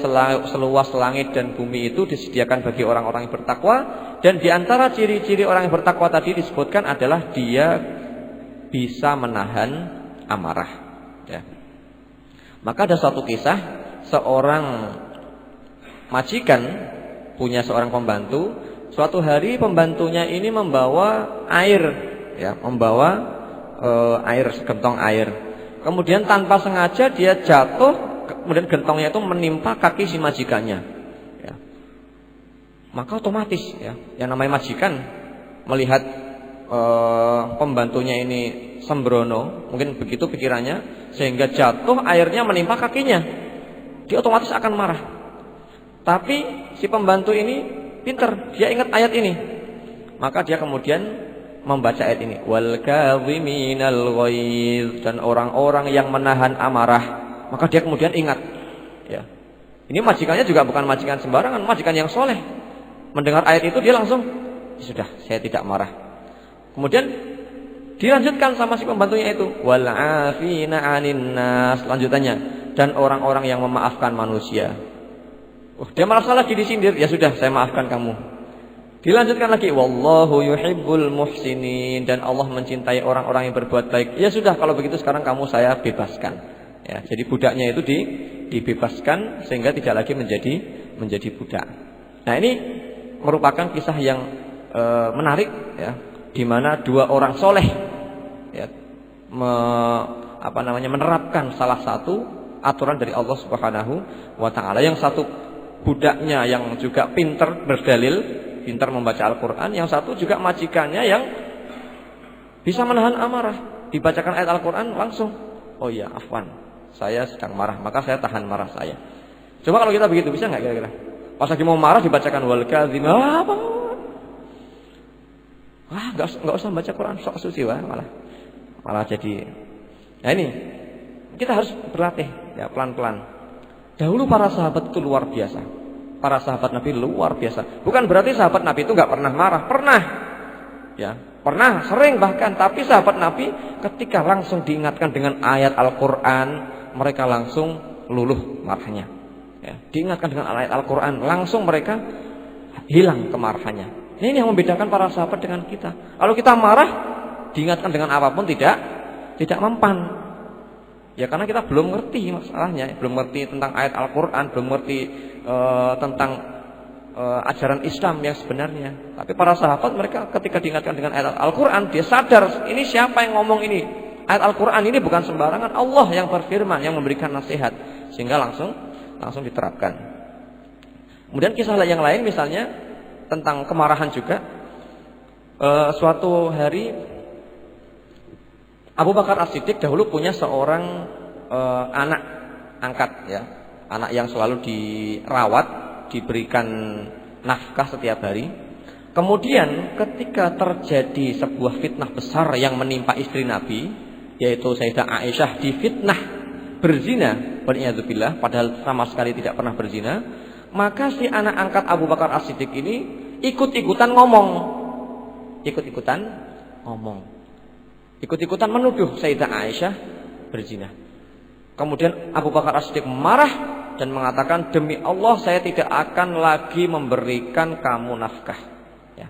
seluas langit dan bumi itu disediakan bagi orang-orang yang bertakwa, dan di antara ciri-ciri orang yang bertakwa tadi disebutkan adalah dia bisa menahan amarah, ya. Maka ada suatu kisah, seorang majikan punya seorang pembantu. Suatu hari pembantunya ini membawa air, ya, membawa air, segentong air. Kemudian tanpa sengaja dia jatuh, kemudian gentongnya itu menimpa kaki si majikannya. Ya. Maka otomatis, ya, yang namanya majikan melihat pembantunya ini sembrono, mungkin begitu pikirannya, sehingga jatuh airnya menimpa kakinya. Dia otomatis akan marah. Tapi si pembantu ini pinter, dia ingat ayat ini. Maka dia kemudian membaca ayat ini, wal kadhiminal ghaiz, dan orang-orang yang menahan amarah. Maka dia kemudian ingat, ya. Ini majikannya juga bukan majikan sembarangan, majikan yang soleh. Mendengar ayat itu dia langsung, sudah, saya tidak marah. Kemudian dilanjutkan sama si pembantunya itu, wal afina 'anin nas, lanjutannya, dan orang-orang yang memaafkan manusia. Dia malah lagi disindir, ya sudah, saya maafkan kamu. Dilanjutkan lagi, wallahu yuhibbul muhsinin, dan Allah mencintai orang-orang yang berbuat baik. Ya sudah, kalau begitu sekarang kamu saya bebaskan. Ya, jadi budaknya itu dibebaskan sehingga tidak lagi menjadi budak. Nah, ini merupakan kisah yang menarik, ya, di mana dua orang soleh, ya, menerapkan salah satu aturan dari Allah Subhanahu wa taala. Yang satu budaknya yang juga pintar berdalil, pintar membaca Al-Quran. Yang satu juga majikannya yang bisa menahan amarah. Dibacakan ayat Al-Quran langsung, oh iya, afwan, saya sedang marah, maka saya tahan marah saya. Coba kalau kita begitu, bisa nggak kira-kira? Pas lagi mau marah dibacakan wal kadhim, apa? Wah, nggak usah baca Quran, sok suci, wah, malah jadi. Nah, ini kita harus berlatih, ya, pelan-pelan. Dahulu para sahabat itu luar biasa. Para sahabat Nabi luar biasa. Bukan berarti sahabat Nabi itu nggak pernah marah, pernah. Ya, pernah, sering bahkan. Tapi sahabat Nabi ketika langsung diingatkan dengan ayat Al-Qur'an, mereka langsung luluh marahnya. Ya, diingatkan dengan ayat Al-Qur'an, langsung mereka hilang kemarahannya. Ini yang membedakan para sahabat dengan kita. Kalau kita marah, diingatkan dengan apapun tidak mempan. Ya, karena kita belum ngerti masalahnya, belum ngerti tentang ayat Al-Quran, belum ngerti tentang ajaran Islam yang sebenarnya. Tapi para sahabat, mereka ketika diingatkan dengan ayat Al-Quran, dia sadar, ini siapa yang ngomong ini? Ayat Al-Quran ini bukan sembarangan, Allah yang berfirman, yang memberikan nasihat. Sehingga langsung diterapkan. Kemudian kisah yang lain misalnya tentang kemarahan juga. Suatu hari Abu Bakar As-Siddiq dahulu punya seorang anak angkat, ya, anak yang selalu dirawat, diberikan nafkah setiap hari. Kemudian ketika terjadi sebuah fitnah besar yang menimpa istri Nabi, yaitu Sayyidah Aisyah difitnah berzina, wal'iyadzubillah, padahal sama sekali tidak pernah berzina, maka si anak angkat Abu Bakar As-Siddiq ini ikut-ikutan menuduh Sayyidah Aisyah berzina. Kemudian Abu Bakar As-Siddiq marah dan mengatakan, demi Allah saya tidak akan lagi memberikan kamu nafkah. Ya.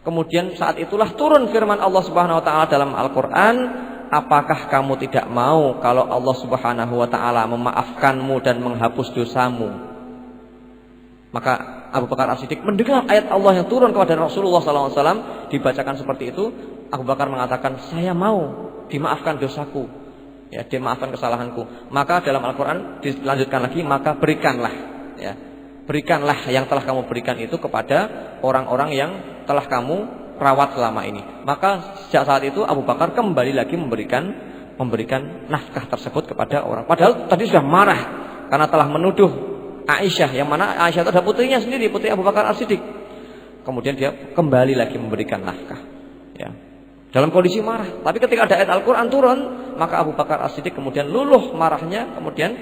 Kemudian saat itulah turun firman Allah Subhanahu wa taala dalam Al-Qur'an, apakah kamu tidak mau kalau Allah Subhanahu wa taala memaafkanmu dan menghapus dosamu? Maka Abu Bakar As-Siddiq mendengar ayat Allah yang turun kepada Rasulullah SAW dibacakan seperti itu. Abu Bakar mengatakan, saya mau dimaafkan dosaku, ya, dimaafkan kesalahanku. Maka dalam Al-Quran dilanjutkan lagi, maka berikanlah, ya, berikanlah yang telah kamu berikan itu kepada orang-orang yang telah kamu rawat selama ini. Maka sejak saat itu Abu Bakar kembali lagi memberikan nafkah tersebut kepada orang. Padahal tadi sudah marah karena telah menuduh Aisyah, yang mana Aisyah itu adalah putrinya sendiri, putri Abu Bakar As-Siddiq. Kemudian dia kembali lagi memberikan nafkah, ya, dalam kondisi marah. Tapi ketika ada ayat Al-Quran turun, maka Abu Bakar As-Siddiq kemudian luluh marahnya. Kemudian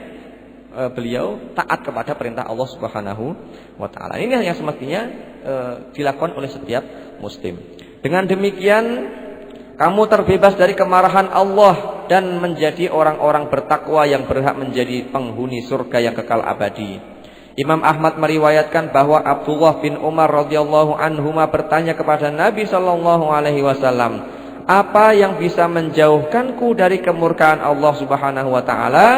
beliau taat kepada perintah Allah Subhanahu wa taala. Ini yang semestinya dilakukan oleh setiap muslim. Dengan demikian kamu terbebas dari kemarahan Allah dan menjadi orang-orang bertakwa yang berhak menjadi penghuni surga yang kekal abadi. Imam Ahmad meriwayatkan bahwa Abdullah bin Umar radhiyallahu anhuma bertanya kepada Nabi sallallahu alaihi wasallam, "Apa yang bisa menjauhkanku dari kemurkaan Allah Subhanahu wa taala?"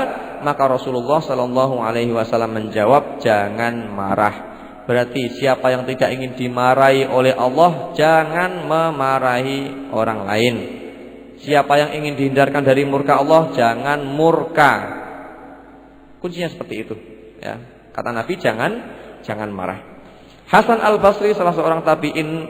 Maka Rasulullah sallallahu alaihi wasallam menjawab, "Jangan marah." Berarti siapa yang tidak ingin dimarahi oleh Allah, jangan memarahi orang lain. Siapa yang ingin dihindarkan dari murka Allah, jangan murka. Kuncinya seperti itu, ya. Kata Nabi, jangan marah. Hasan Al-Basri, salah seorang tabi'in,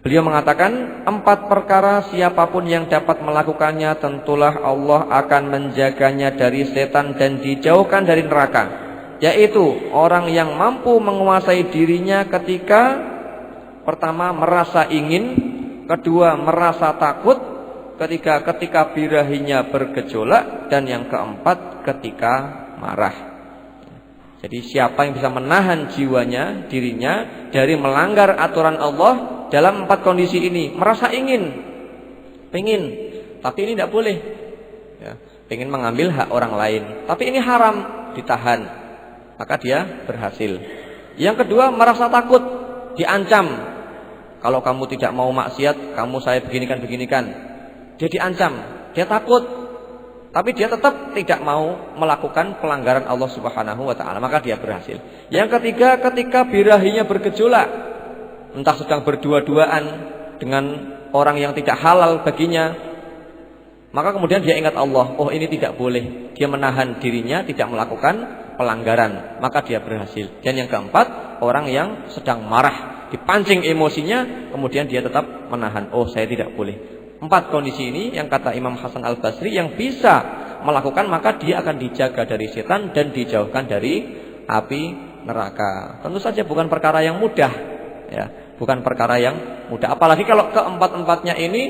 beliau mengatakan, 4 perkara siapapun yang dapat melakukannya, tentulah Allah akan menjaganya dari setan dan dijauhkan dari neraka. Yaitu orang yang mampu menguasai dirinya ketika pertama merasa ingin, kedua merasa takut, ketiga ketika birahinya bergejolak, dan yang keempat ketika marah. Jadi siapa yang bisa menahan jiwanya, dirinya dari melanggar aturan Allah dalam 4 kondisi ini. Merasa ingin, pengen, tapi ini tidak boleh, ya, pengen mengambil hak orang lain, tapi ini haram, ditahan, maka dia berhasil. Yang kedua, merasa takut, diancam. Kalau kamu tidak mau maksiat, kamu saya beginikan. Dia diancam, dia takut, tapi dia tetap tidak mau melakukan pelanggaran Allah Subhanahu wa taala, maka dia berhasil. Yang ketiga, ketika birahinya bergejolak, entah sedang berdua-duaan dengan orang yang tidak halal baginya, maka kemudian dia ingat Allah, oh ini tidak boleh. Dia menahan dirinya tidak melakukan pelanggaran, maka dia berhasil. Dan yang keempat, orang yang sedang marah, dipancing emosinya, kemudian dia tetap menahan, oh saya tidak boleh. 4 kondisi ini yang kata Imam Hasan Al-Basri yang bisa melakukan, maka dia akan dijaga dari setan dan dijauhkan dari api neraka. Tentu saja bukan perkara yang mudah, ya, bukan perkara yang mudah. Apalagi kalau keempat-empatnya ini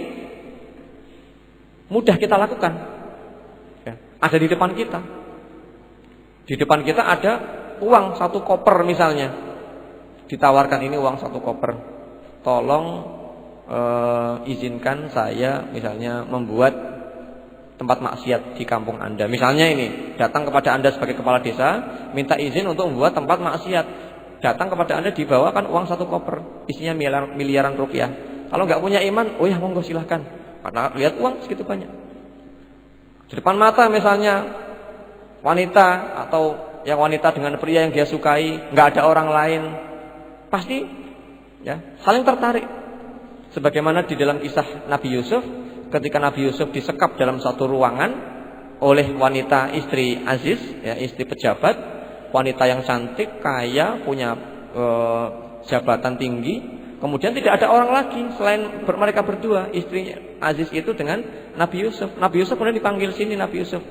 mudah kita lakukan, ya, ada di depan kita. Di depan kita ada uang 1 koper misalnya, ditawarkan ini uang 1 koper, tolong izinkan saya misalnya membuat tempat maksiat di kampung Anda. Misalnya ini, datang kepada Anda sebagai kepala desa, minta izin untuk membuat tempat maksiat. Datang kepada Anda, dibawakan uang 1 koper, isinya miliaran rupiah. Kalau nggak punya iman, oh ya monggo silahkan, karena lihat uang segitu banyak. Di depan mata misalnya wanita, atau yang wanita dengan pria yang dia sukai, nggak ada orang lain, pasti, ya, saling tertarik. Sebagaimana di dalam kisah Nabi Yusuf, ketika Nabi Yusuf disekap dalam satu ruangan oleh wanita istri Aziz, ya, istri pejabat, wanita yang cantik, kaya, punya jabatan tinggi. Kemudian tidak ada orang lagi selain mereka berdua, istri Aziz itu dengan Nabi Yusuf. Nabi Yusuf kemudian dipanggil, sini Nabi Yusuf.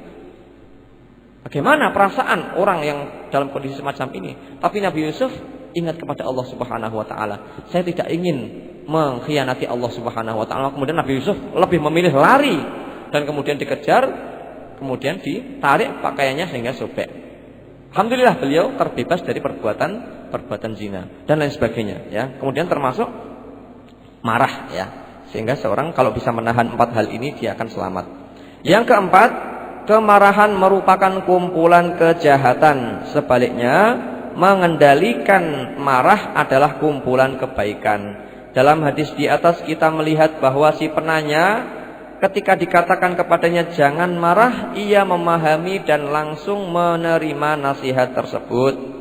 Bagaimana perasaan orang yang dalam kondisi semacam ini? Tapi Nabi Yusuf ingat kepada Allah Subhanahu wa taala. Saya tidak ingin mengkhianati Allah Subhanahu wa taala. Kemudian Nabi Yusuf lebih memilih lari dan kemudian dikejar, kemudian ditarik pakaiannya sehingga sobek. Alhamdulillah beliau terbebas dari perbuatan zina dan lain sebagainya, ya. Kemudian termasuk marah, ya. Sehingga seorang kalau bisa menahan 4 hal ini, dia akan selamat. Yang keempat, kemarahan merupakan kumpulan kejahatan. Sebaliknya, mengendalikan marah adalah kumpulan kebaikan. Dalam hadis di atas kita melihat bahwa si penanya ketika dikatakan kepadanya jangan marah, ia memahami dan langsung menerima nasihat tersebut.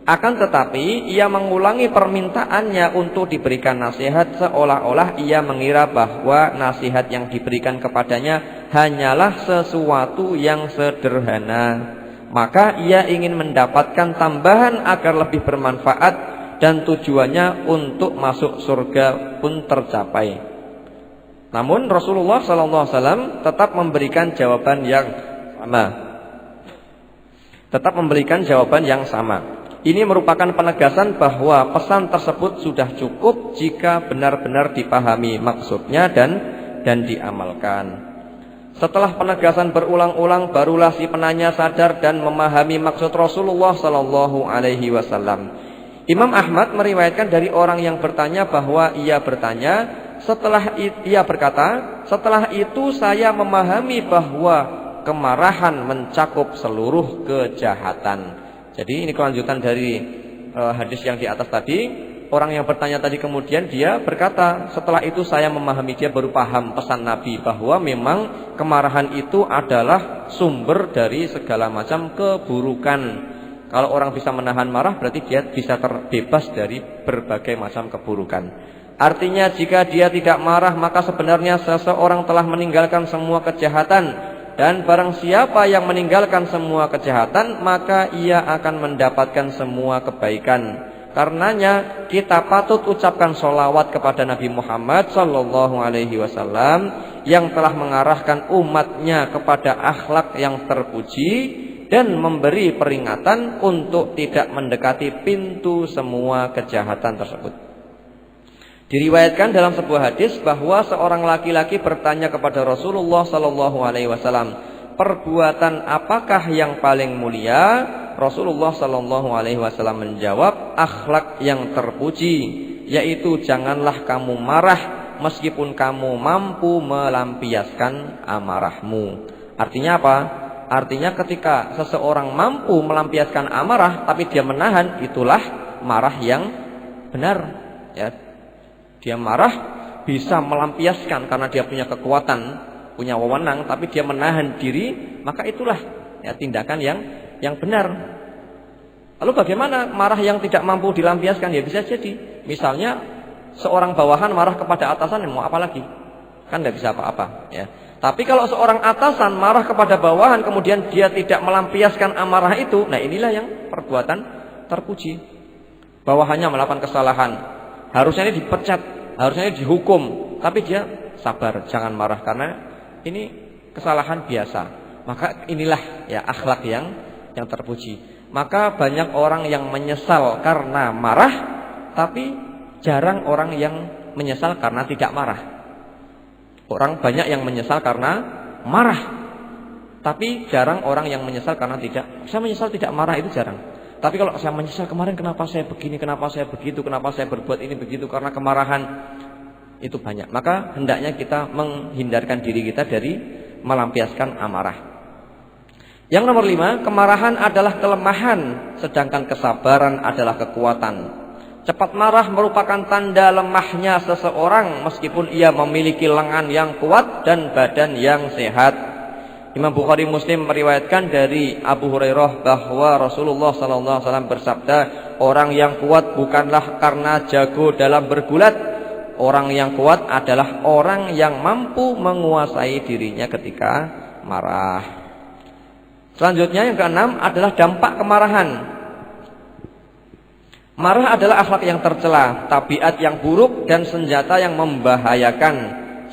Akan tetapi ia mengulangi permintaannya untuk diberikan nasihat, seolah-olah ia mengira bahwa nasihat yang diberikan kepadanya hanyalah sesuatu yang sederhana. Maka ia ingin mendapatkan tambahan agar lebih bermanfaat dan tujuannya untuk masuk surga pun tercapai. Namun Rasulullah SAW tetap memberikan jawaban yang sama. Ini merupakan penegasan bahwa pesan tersebut sudah cukup jika benar-benar dipahami maksudnya dan diamalkan. Setelah penegasan berulang-ulang, barulah si penanya sadar dan memahami maksud Rasulullah SAW. Imam Ahmad meriwayatkan dari orang yang bertanya bahwa ia bertanya, ia berkata, setelah itu saya memahami bahwa kemarahan mencakup seluruh kejahatan. Jadi ini kelanjutan dari hadis yang di atas tadi. Orang yang bertanya tadi kemudian dia berkata, setelah itu saya memahami, dia baru paham pesan Nabi bahwa memang kemarahan itu adalah sumber dari segala macam keburukan. Kalau orang bisa menahan marah berarti dia bisa terbebas dari berbagai macam keburukan. Artinya jika dia tidak marah maka sebenarnya seseorang telah meninggalkan semua kejahatan. Dan barang siapa yang meninggalkan semua kejahatan maka ia akan mendapatkan semua kebaikan. Karenanya kita patut ucapkan sholawat kepada Nabi Muhammad sallallahu alaihi wasallam yang telah mengarahkan umatnya kepada akhlak yang terpuji dan memberi peringatan untuk tidak mendekati pintu semua kejahatan tersebut. Diriwayatkan dalam sebuah hadis bahwa seorang laki-laki bertanya kepada Rasulullah sallallahu alaihi wasallam, perbuatan apakah yang paling mulia? Rasulullah sallallahu alaihi wasallam menjawab, akhlak yang terpuji, yaitu janganlah kamu marah meskipun kamu mampu melampiaskan amarahmu. Artinya apa? Artinya ketika seseorang mampu melampiaskan amarah tapi dia menahan, itulah marah yang benar, ya. Dia marah bisa melampiaskan karena dia punya kekuatan, punya wewenang, tapi dia menahan diri, maka itulah ya tindakan yang benar. Lalu bagaimana marah yang tidak mampu dilampiaskan? Ya bisa jadi misalnya seorang bawahan marah kepada atasan, mau apa lagi? Kan nggak bisa apa-apa, ya. Tapi kalau seorang atasan marah kepada bawahan kemudian dia tidak melampiaskan amarah itu, nah inilah yang perbuatan terpuji. Bawahannya melakukan kesalahan, harusnya ini dipecat, harusnya ini dihukum, tapi dia sabar, jangan marah karena ini kesalahan biasa. Maka inilah ya akhlak yang terpuji. Maka banyak orang yang menyesal karena marah, tapi jarang orang yang menyesal karena tidak marah. Orang banyak yang menyesal karena marah, tapi jarang orang yang menyesal karena tidak. Saya menyesal tidak marah itu jarang. Tapi kalau saya menyesal kemarin kenapa saya begini, kenapa saya begitu, kenapa saya berbuat ini begitu karena kemarahan, itu banyak. Maka hendaknya kita menghindarkan diri kita dari melampiaskan amarah. Yang nomor 5, kemarahan adalah kelemahan, sedangkan kesabaran adalah kekuatan. Cepat marah merupakan tanda lemahnya seseorang meskipun ia memiliki lengan yang kuat dan badan yang sehat. Imam Bukhari Muslim meriwayatkan dari Abu Hurairah bahwa Rasulullah SAW bersabda, orang yang kuat bukanlah karena jago dalam bergulat. Orang yang kuat adalah orang yang mampu menguasai dirinya ketika marah. Selanjutnya yang keenam adalah dampak kemarahan. Marah adalah akhlak yang tercela, tabiat yang buruk dan senjata yang membahayakan.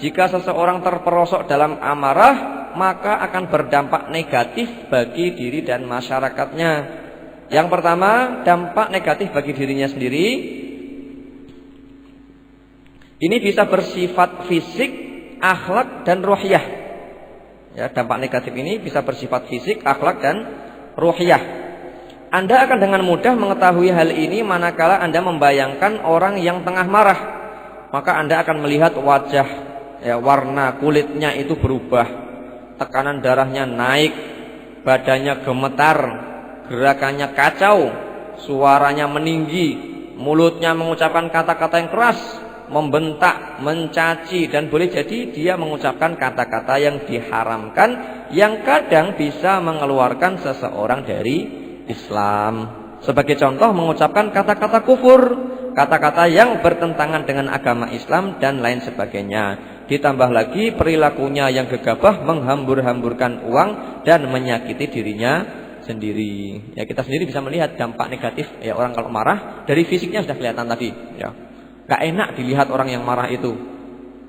Jika seseorang terperosok dalam amarah, maka akan berdampak negatif bagi diri dan masyarakatnya. Yang pertama, dampak negatif bagi dirinya sendiri. Ini bisa bersifat fisik, akhlak dan ruhiyah. Ya, dampak negatif ini bisa bersifat fisik, akhlak dan ruhiyah. Anda akan dengan mudah mengetahui hal ini manakala Anda membayangkan orang yang tengah marah. Maka Anda akan melihat wajah, ya, warna kulitnya itu berubah, tekanan darahnya naik, badannya gemetar, gerakannya kacau, suaranya meninggi, mulutnya mengucapkan kata-kata yang keras, membentak, mencaci, dan boleh jadi dia mengucapkan kata-kata yang diharamkan yang kadang bisa mengeluarkan seseorang dari Islam. Sebagai contoh, mengucapkan kata-kata kufur, kata-kata yang bertentangan dengan agama Islam dan lain sebagainya. Ditambah lagi perilakunya yang gegabah, menghambur-hamburkan uang dan menyakiti dirinya sendiri. Ya, kita sendiri bisa melihat dampak negatif ya orang kalau marah, dari fisiknya sudah kelihatan tadi, ya. Gak enak dilihat orang yang marah itu,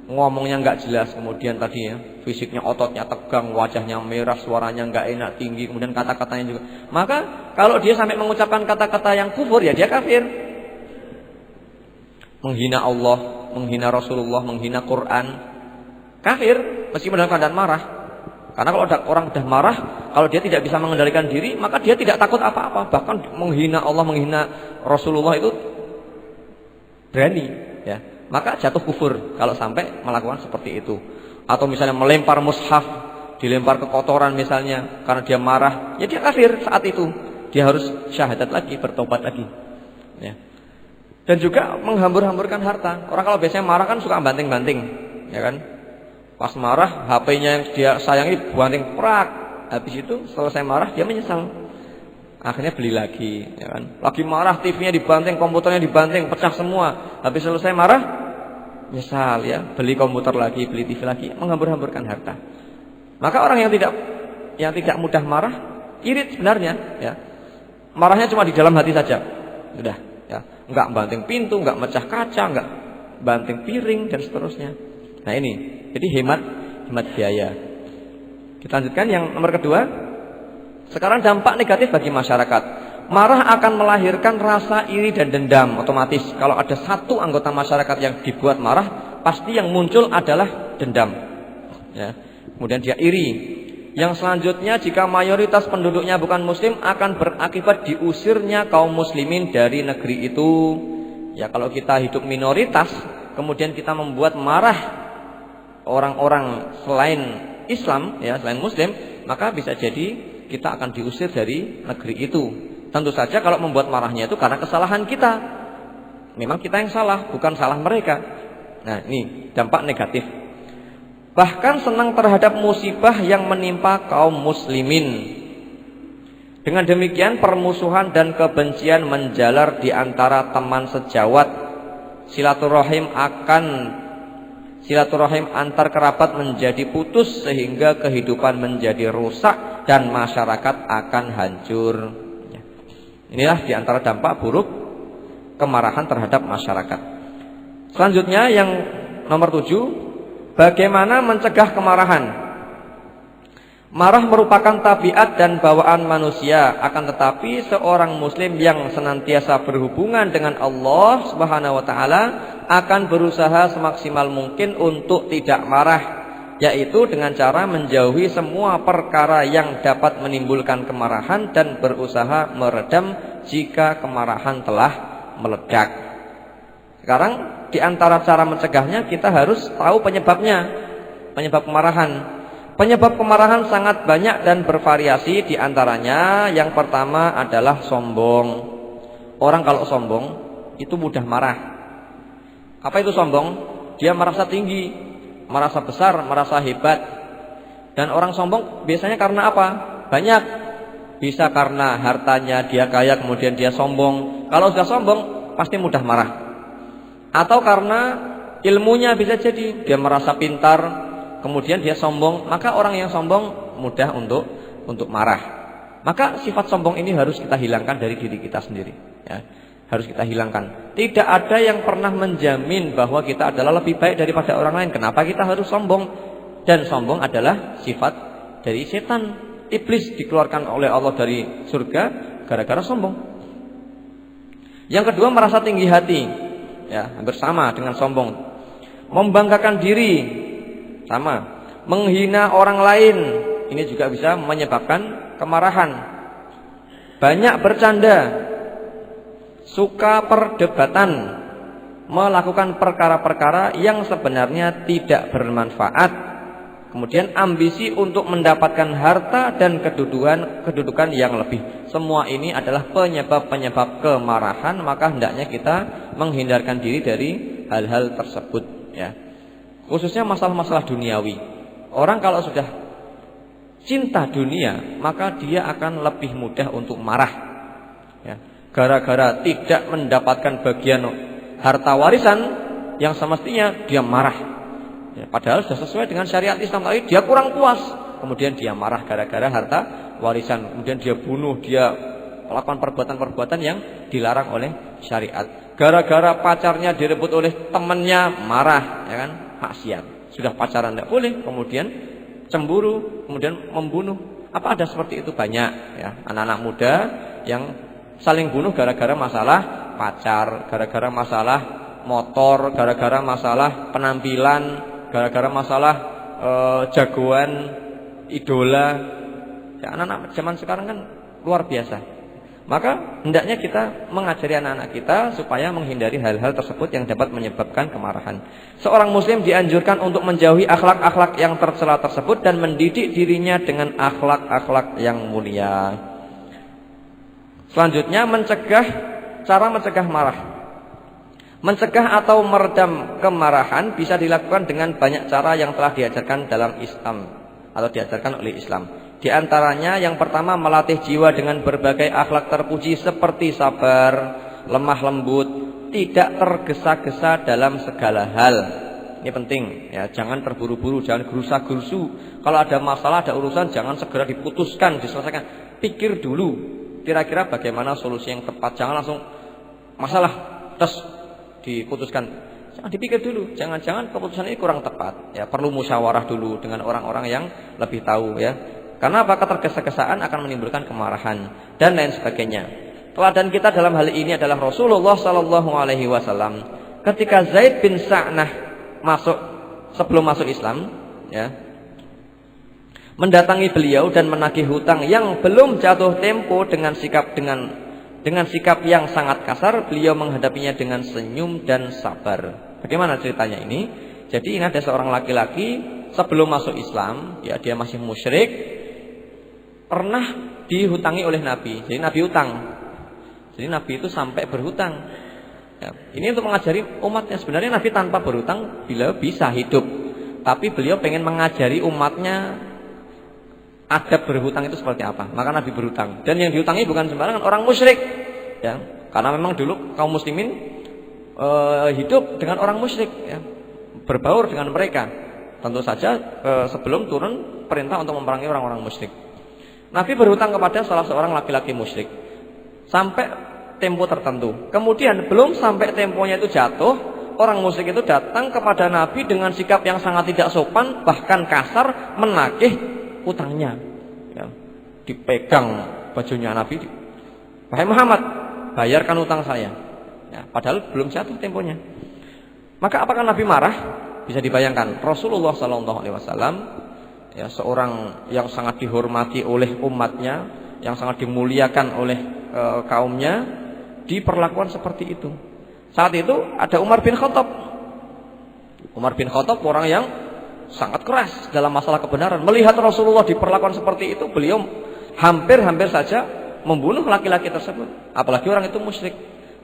ngomongnya gak jelas, kemudian tadi ya fisiknya, ototnya tegang, wajahnya merah, suaranya gak enak, tinggi, kemudian kata-katanya juga. Maka kalau dia sampai mengucapkan kata-kata yang kufur, ya dia kafir. Menghina Allah, menghina Rasulullah, menghina Quran, kafir meskipun dalam keadaan marah. Karena kalau orang udah marah, Kalau dia tidak bisa mengendalikan diri, maka dia tidak takut apa-apa. Bahkan menghina Allah, menghina Rasulullah itu berani, ya. Maka jatuh kufur kalau sampai melakukan seperti itu. Atau misalnya melempar mushaf, dilempar ke kotoran misalnya, karena dia marah, ya dia kafir saat itu. Dia harus syahadat lagi, bertobat lagi, ya. Dan juga menghambur-hamburkan harta. Orang kalau biasanya marah kan suka banting-banting, ya kan? Pas marah, HP-nya yang dia sayangi banting prak. Habis itu selesai marah dia menyesal. Akhirnya beli lagi, ya kan? Lagi marah, TV-nya dibanting, komputernya dibanting, pecah semua. Habis selesai marah, nyesal ya, beli komputer lagi, beli TV lagi, menghambur-hamburkan harta. Maka orang yang tidak mudah marah, irit sebenarnya, ya. Marahnya cuma di dalam hati saja. Sudah, ya. Enggak banting pintu, enggak mecah kaca, enggak banting piring dan seterusnya. Nah, ini. Jadi hemat biaya. Kita lanjutkan yang nomor kedua. Sekarang dampak negatif bagi masyarakat. Marah akan melahirkan rasa iri dan dendam otomatis. Kalau ada satu anggota masyarakat yang dibuat marah, pasti yang muncul adalah dendam. Ya. Kemudian dia iri. Yang selanjutnya, jika mayoritas penduduknya bukan muslim, akan berakibat diusirnya kaum muslimin dari negeri itu. Ya, kalau kita hidup minoritas, kemudian kita membuat marah orang-orang selain Islam, ya, selain muslim, maka bisa jadi kita akan diusir dari negeri itu. Tentu saja kalau membuat marahnya itu karena kesalahan kita. Memang kita yang salah, bukan salah mereka. Nah, ini dampak negatif. Bahkan senang terhadap musibah yang menimpa kaum muslimin. Dengan demikian permusuhan dan kebencian menjalar di antara teman sejawat. Silaturahim antar kerabat menjadi putus sehingga kehidupan menjadi rusak dan masyarakat akan hancur. Inilah di antara dampak buruk kemarahan terhadap masyarakat. Selanjutnya yang nomor 7. Bagaimana mencegah kemarahan? Marah merupakan tabiat dan bawaan manusia, akan tetapi seorang muslim yang senantiasa berhubungan dengan Allah Subhanahu wa taala akan berusaha semaksimal mungkin untuk tidak marah, yaitu dengan cara menjauhi semua perkara yang dapat menimbulkan kemarahan dan berusaha meredam jika kemarahan telah meledak. Sekarang di antara cara mencegahnya kita harus tahu penyebabnya. Penyebab kemarahan. Penyebab kemarahan sangat banyak dan bervariasi. Di antaranya yang pertama adalah sombong. Orang kalau sombong itu mudah marah. Apa itu sombong? Dia merasa tinggi, merasa besar, merasa hebat. Dan orang sombong biasanya karena apa? Banyak. Bisa karena hartanya dia kaya kemudian dia sombong. Kalau sudah sombong pasti mudah marah. Atau karena ilmunya bisa jadi dia merasa pintar, kemudian dia sombong, maka orang yang sombong mudah untuk marah. Maka sifat sombong ini harus kita hilangkan dari diri kita sendiri, ya. Harus kita hilangkan. Tidak ada yang pernah menjamin bahwa kita adalah lebih baik daripada orang lain. Kenapa kita harus sombong? Dan sombong adalah sifat dari setan. Iblis dikeluarkan oleh Allah dari surga gara-gara sombong. Yang kedua, merasa tinggi hati. Ya, hampir sama dengan sombong. Membanggakan diri, sama. Menghina orang lain, ini juga bisa menyebabkan kemarahan. Banyak bercanda, suka perdebatan, melakukan perkara-perkara yang sebenarnya tidak bermanfaat. Kemudian ambisi untuk mendapatkan harta dan kedudukan yang lebih. Semua ini adalah penyebab-penyebab kemarahan, maka hendaknya kita menghindarkan diri dari hal-hal tersebut, ya. Khususnya masalah-masalah duniawi. Orang kalau sudah cinta dunia, maka dia akan lebih mudah untuk marah, ya. Gara-gara tidak mendapatkan bagian harta warisan yang semestinya dia marah. Ya, padahal sudah sesuai dengan syariat Islam, tapi dia kurang puas. Kemudian dia marah gara-gara harta warisan. Kemudian dia bunuh, dia melakukan perbuatan-perbuatan yang dilarang oleh syariat. Gara-gara pacarnya direbut oleh temannya, marah, ya kan? Maksiat. Sudah pacaran tidak boleh, kemudian cemburu, kemudian membunuh. Apa ada seperti itu? Banyak, ya. Anak-anak muda yang saling bunuh gara-gara masalah pacar, gara-gara masalah motor, gara-gara masalah penampilan, gara-gara masalah jagoan, idola. Ya, anak-anak zaman sekarang kan luar biasa. Maka hendaknya kita mengajari anak-anak kita supaya menghindari hal-hal tersebut yang dapat menyebabkan kemarahan. Seorang muslim dianjurkan untuk menjauhi akhlak-akhlak yang tercela tersebut dan mendidik dirinya dengan akhlak-akhlak yang mulia. Selanjutnya cara mencegah marah. Mencegah atau meredam kemarahan bisa dilakukan dengan banyak cara yang telah diajarkan dalam Islam atau diajarkan oleh Islam. Di antaranya yang pertama melatih jiwa dengan berbagai akhlak terpuji seperti sabar, lemah lembut, tidak tergesa-gesa dalam segala hal. Ini penting ya, jangan terburu-buru, jangan gerusa-gerusu. Kalau ada masalah, ada urusan jangan segera diputuskan, diselesaikan. Pikir dulu kira-kira bagaimana solusi yang tepat. Jangan langsung masalah terus diputuskan. Jangan dipikir dulu, jangan-jangan keputusan ini kurang tepat. Ya, perlu musyawarah dulu dengan orang-orang yang lebih tahu ya. Karena apa? Ketergesa-gesaan akan menimbulkan kemarahan dan lain sebagainya. Teladan kita dalam hal ini adalah Rasulullah Sallallahu Alaihi Wasallam. Ketika Zaid bin Sa'nah sebelum masuk Islam, ya, mendatangi beliau dan menagih hutang yang belum jatuh tempo dengan sikap yang sangat kasar, beliau menghadapinya dengan senyum dan sabar. Bagaimana ceritanya ini? Jadi ini ada seorang laki-laki sebelum masuk Islam, ya dia masih musyrik. Pernah dihutangi oleh Nabi. Jadi Nabi hutang. Jadi Nabi itu sampai berhutang. Ya, ini untuk mengajari umatnya. Sebenarnya Nabi tanpa berhutang beliau bisa hidup. Tapi beliau pengen mengajari umatnya adab berhutang itu seperti apa. Maka Nabi berhutang. Dan yang dihutangi bukan sembarangan orang musyrik. Ya, karena memang dulu kaum muslimin hidup dengan orang musyrik. Ya, berbaur dengan mereka. Tentu saja sebelum turun perintah untuk memerangi orang-orang musyrik. Nabi berhutang kepada salah seorang laki-laki musyrik sampai tempo tertentu. Kemudian belum sampai temponya itu jatuh, orang musyrik itu datang kepada Nabi dengan sikap yang sangat tidak sopan, bahkan kasar, menagih utangnya. Ya, dipegang bajunya Nabi. Wahai Muhammad, bayarkan utang saya. Ya, padahal belum jatuh temponya. Maka apakah Nabi marah? Bisa dibayangkan. Rasulullah SAW, ya, seorang yang sangat dihormati oleh umatnya, yang sangat dimuliakan oleh kaumnya, diperlakukan seperti itu. Saat itu ada Umar bin Khattab. Umar bin Khattab orang yang sangat keras dalam masalah kebenaran. Melihat Rasulullah diperlakukan seperti itu, beliau hampir saja membunuh laki-laki tersebut. Apalagi orang itu musyrik.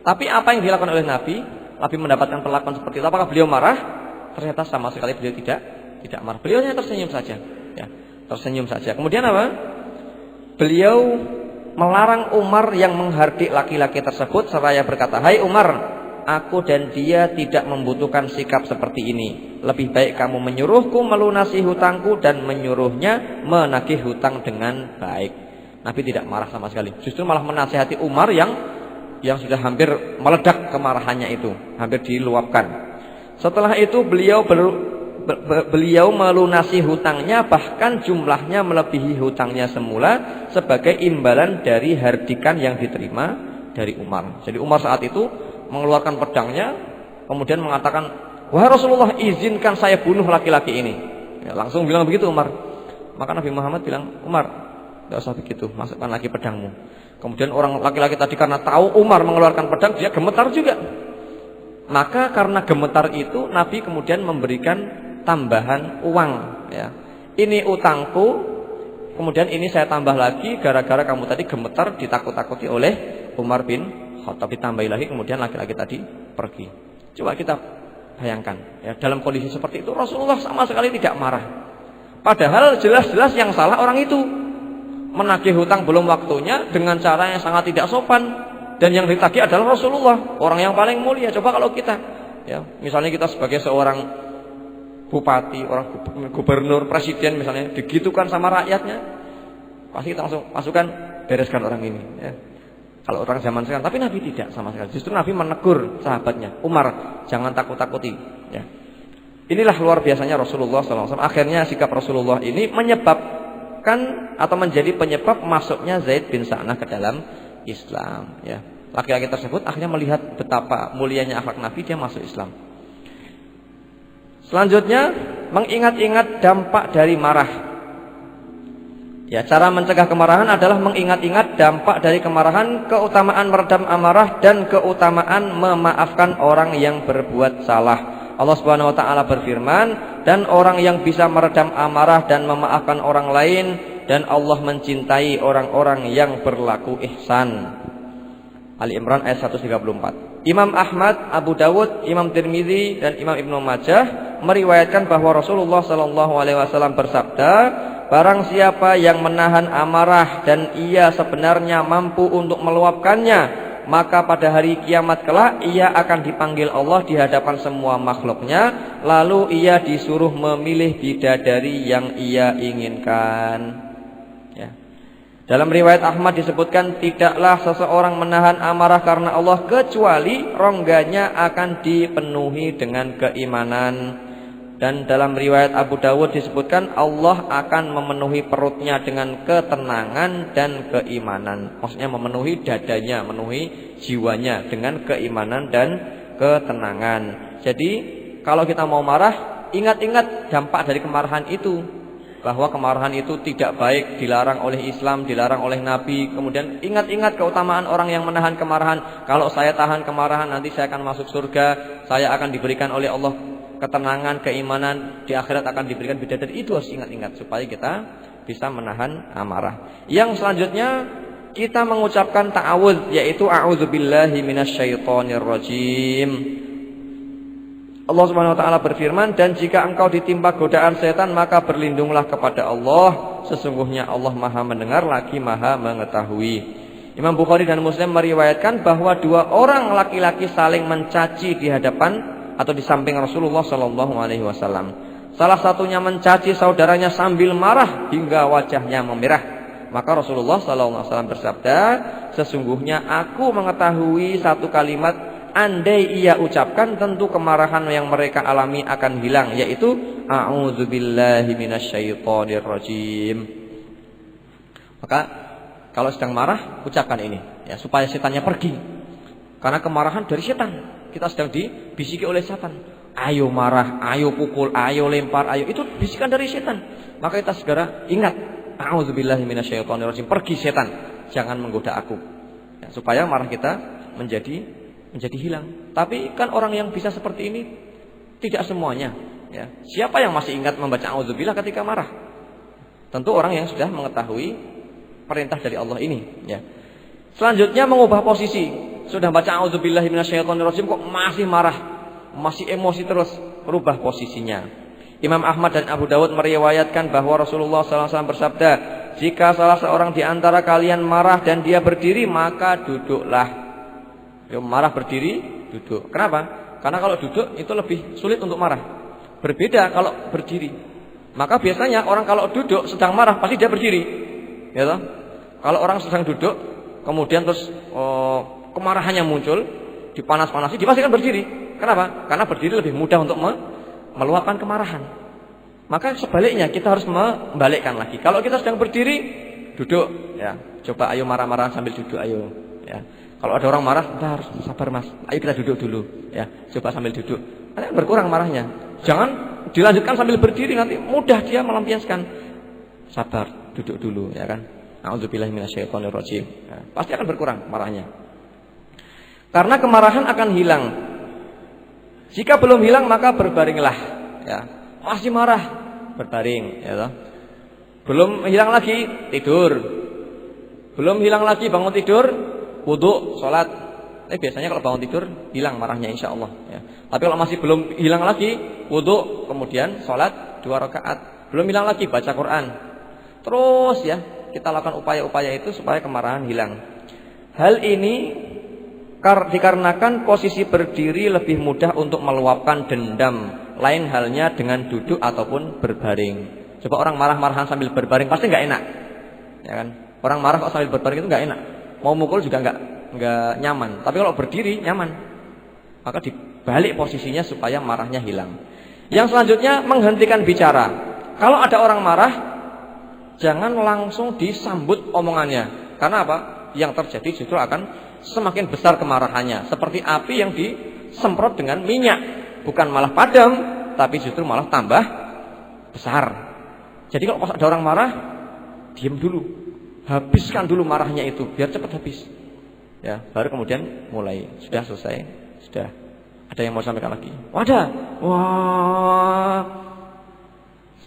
Tapi apa yang dilakukan oleh Nabi? Nabi mendapatkan perlakuan seperti itu. Apakah beliau marah? Ternyata sama sekali beliau tidak marah. Beliau hanya tersenyum saja. Ya, tersenyum saja. Kemudian apa? Beliau melarang Umar yang menghardik laki-laki tersebut seraya berkata, "Hai Umar, aku dan dia tidak membutuhkan sikap seperti ini. Lebih baik kamu menyuruhku melunasi hutangku dan menyuruhnya menagih hutang dengan baik." Nabi tidak marah sama sekali. Justru malah menasihati Umar yang sudah hampir meledak kemarahannya itu, hampir diluapkan. Setelah itu beliau melunasi hutangnya, bahkan jumlahnya melebihi hutangnya semula sebagai imbalan dari hardikan yang diterima dari Umar. Jadi Umar saat itu mengeluarkan pedangnya, kemudian mengatakan, "Wahai Rasulullah, izinkan saya bunuh laki-laki ini." Ya, langsung bilang begitu Umar. Maka Nabi Muhammad bilang, "Umar, tidak usah begitu, masukkan lagi pedangmu." Kemudian orang laki-laki tadi karena tahu Umar mengeluarkan pedang, dia gemetar juga. Maka karena gemetar itu Nabi kemudian memberikan tambahan uang, ya. Ini utangku, kemudian ini saya tambah lagi gara-gara kamu tadi gemetar ditakut-takuti oleh Umar bin Khattab. Ditambahi lagi, kemudian laki-laki tadi pergi. Coba kita bayangkan, ya, dalam kondisi seperti itu Rasulullah sama sekali tidak marah. Padahal jelas-jelas yang salah orang itu, menagih hutang belum waktunya dengan cara yang sangat tidak sopan, dan yang ditagih adalah Rasulullah, orang yang paling mulia. Coba kalau kita, ya, misalnya kita sebagai seorang bupati, orang gubernur, presiden misalnya, digitukan sama rakyatnya, pasti kita langsung masukkan, bereskan orang ini, ya. Kalau orang zaman sekarang, tapi Nabi tidak sama sekali. Justru Nabi menegur sahabatnya, "Umar, jangan takut-takuti." Ya. Inilah luar biasanya Rasulullah SAW. Akhirnya sikap Rasulullah ini menyebabkan atau menjadi penyebab masuknya Zaid bin Sa'nah ke dalam Islam. Ya. Laki-laki tersebut akhirnya melihat betapa mulianya akhlak Nabi, dia masuk Islam. Selanjutnya, mengingat-ingat dampak dari marah. Ya, cara mencegah kemarahan adalah mengingat-ingat dampak dari kemarahan, keutamaan meredam amarah dan keutamaan memaafkan orang yang berbuat salah. Allah Subhanahu wa taala berfirman, dan orang yang bisa meredam amarah dan memaafkan orang lain, dan Allah mencintai orang-orang yang berlaku ihsan. Ali Imran ayat 134. Imam Ahmad, Abu Dawud, Imam Tirmidzi dan Imam Ibnu Majah meriwayatkan bahwa Rasulullah sallallahu alaihi wasallam bersabda, barang siapa yang menahan amarah dan ia sebenarnya mampu untuk meluapkannya, maka pada hari kiamat kelak ia akan dipanggil Allah di hadapan semua makhluknya, lalu ia disuruh memilih bidadari yang ia inginkan. Ya. Dalam riwayat Ahmad disebutkan, tidaklah seseorang menahan amarah karena Allah kecuali rongganya akan dipenuhi dengan keimanan. Dan dalam riwayat Abu Dawud disebutkan, Allah akan memenuhi perutnya dengan ketenangan dan keimanan. Maksudnya memenuhi dadanya, memenuhi jiwanya dengan keimanan dan ketenangan. Jadi kalau kita mau marah, ingat-ingat dampak dari kemarahan itu. Bahwa kemarahan itu tidak baik, dilarang oleh Islam, dilarang oleh Nabi. Kemudian ingat-ingat keutamaan orang yang menahan kemarahan. Kalau saya tahan kemarahan, nanti saya akan masuk surga, saya akan diberikan oleh Allah ketenangan, keimanan, di akhirat akan diberikan bidadari. Itu harus ingat-ingat supaya kita bisa menahan amarah. Yang selanjutnya kita mengucapkan ta'awudz, yaitu a'udzubillahi minasyaitonirrajim. Allah Subhanahu wa taala berfirman, dan jika engkau ditimpa godaan setan maka berlindunglah kepada Allah, sesungguhnya Allah Maha mendengar lagi Maha mengetahui. Imam Bukhari dan Muslim meriwayatkan bahwa dua orang laki-laki saling mencaci di hadapan atau di samping Rasulullah sallallahu alaihi wasallam. Salah satunya mencaci saudaranya sambil marah hingga wajahnya memerah. Maka Rasulullah sallallahu alaihi wasallam bersabda, sesungguhnya aku mengetahui satu kalimat, andai ia ucapkan tentu kemarahan yang mereka alami akan hilang, yaitu a'udzubillahi minasyaitonirrajim. Maka kalau sedang marah ucapkan ini ya, supaya setannya pergi. Karena kemarahan dari setan. Kita sedang dibisiki oleh setan. Ayo marah, ayo pukul, ayo lempar, ayo. Itu bisikan dari setan. Maka kita segera ingat, a'udzubillahi minasyaitonirrajim. Pergi setan, jangan menggoda aku. Ya, supaya marah kita menjadi hilang. Tapi kan orang yang bisa seperti ini tidak semuanya. Ya. Siapa yang masih ingat membaca a'udzubillah ketika marah? Tentu orang yang sudah mengetahui perintah dari Allah ini. Ya. Selanjutnya mengubah posisi. Sudah baca a'udzubillahi minasyaitonirrajim kok masih marah, masih emosi terus, rubah posisinya. Imam Ahmad dan Abu Dawud meriwayatkan bahwa Rasulullah SAW bersabda, jika salah seorang di antara kalian marah dan dia berdiri, maka duduklah. Marah berdiri, duduk. Kenapa? Karena kalau duduk itu lebih sulit untuk marah. Berbeda kalau berdiri. Maka biasanya orang kalau duduk sedang marah pasti dia berdiri. Ya toh? Kalau orang sedang duduk, kemudian terus kemarahannya muncul, dipanas-panasi, dia pasti kan berdiri. Kenapa? Karena berdiri lebih mudah untuk meluapkan kemarahan. Maka sebaliknya kita harus membalikkan lagi. Kalau kita sedang berdiri, duduk. Ya, coba ayo marah-marah sambil duduk, ayo. Ya. Kalau ada orang marah, kita harus sabar mas. Ayo kita duduk dulu. Ya, coba sambil duduk. Nanti berkurang marahnya. Jangan dilanjutkan sambil berdiri, nanti mudah dia melampiaskan. Sabar, duduk dulu, ya kan. A'udzubillahi minasyaitonirrajim. Ya, pasti akan berkurang marahnya. Karena kemarahan akan hilang. Jika belum hilang maka berbaringlah. Ya, masih marah, berbaring. Ya toh. Belum hilang lagi, tidur. Belum hilang lagi, bangun tidur. Wudu, sholat. Biasanya kalau bangun tidur hilang marahnya insya Allah. Ya. Tapi kalau masih belum hilang lagi, wudu, kemudian sholat 2 rakaat. Belum hilang lagi, baca Quran. Terus ya kita lakukan upaya-upaya itu supaya kemarahan hilang. Hal ini dikarenakan posisi berdiri lebih mudah untuk meluapkan dendam. Lain halnya dengan duduk ataupun berbaring. Coba orang marah-marahan sambil berbaring pasti nggak enak, ya kan? Orang marah kok sambil berbaring itu nggak enak. Mau mukul juga nggak nyaman. Tapi kalau berdiri nyaman. Maka dibalik posisinya supaya marahnya hilang. Yang selanjutnya menghentikan bicara. Kalau ada orang marah, jangan langsung disambut omongannya. Karena apa? Yang terjadi justru akan semakin besar kemarahannya. Seperti api yang disemprot dengan minyak. Bukan malah padam, tapi justru malah tambah besar. Jadi kalau ada orang marah, diam dulu. Habiskan dulu marahnya itu biar cepat habis. Ya, baru kemudian mulai. Sudah selesai? Sudah. Ada yang mau sampaikan lagi? Wadah. Wah.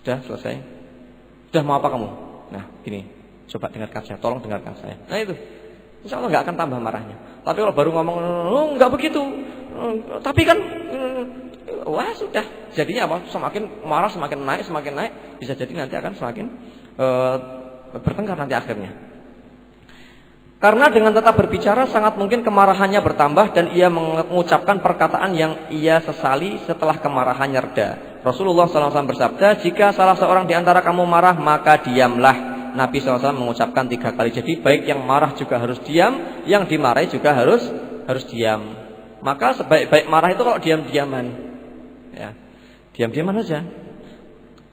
Sudah selesai? Sudah mau apa kamu? Nah, gini. Coba dengarkan saya, tolong dengarkan saya. Nah itu. Insya Allah nggak akan tambah marahnya. Tapi kalau baru ngomong, oh nggak begitu. Tapi kan, wah sudah. Jadinya apa? Semakin marah, semakin naik. Bisa jadi nanti akan semakin bertengkar nanti akhirnya. Karena dengan tetap berbicara sangat mungkin kemarahannya bertambah dan ia mengucapkan perkataan yang ia sesali setelah kemarahannya reda. Rasulullah SAW bersabda, jika salah seorang di antara kamu marah maka diamlah. Nabi SAW mengucapkan 3 kali. Jadi baik yang marah juga harus diam, yang dimarahi juga harus diam. Maka sebaik-baik marah itu kalau diam-diaman. Ya, diam-diaman aja.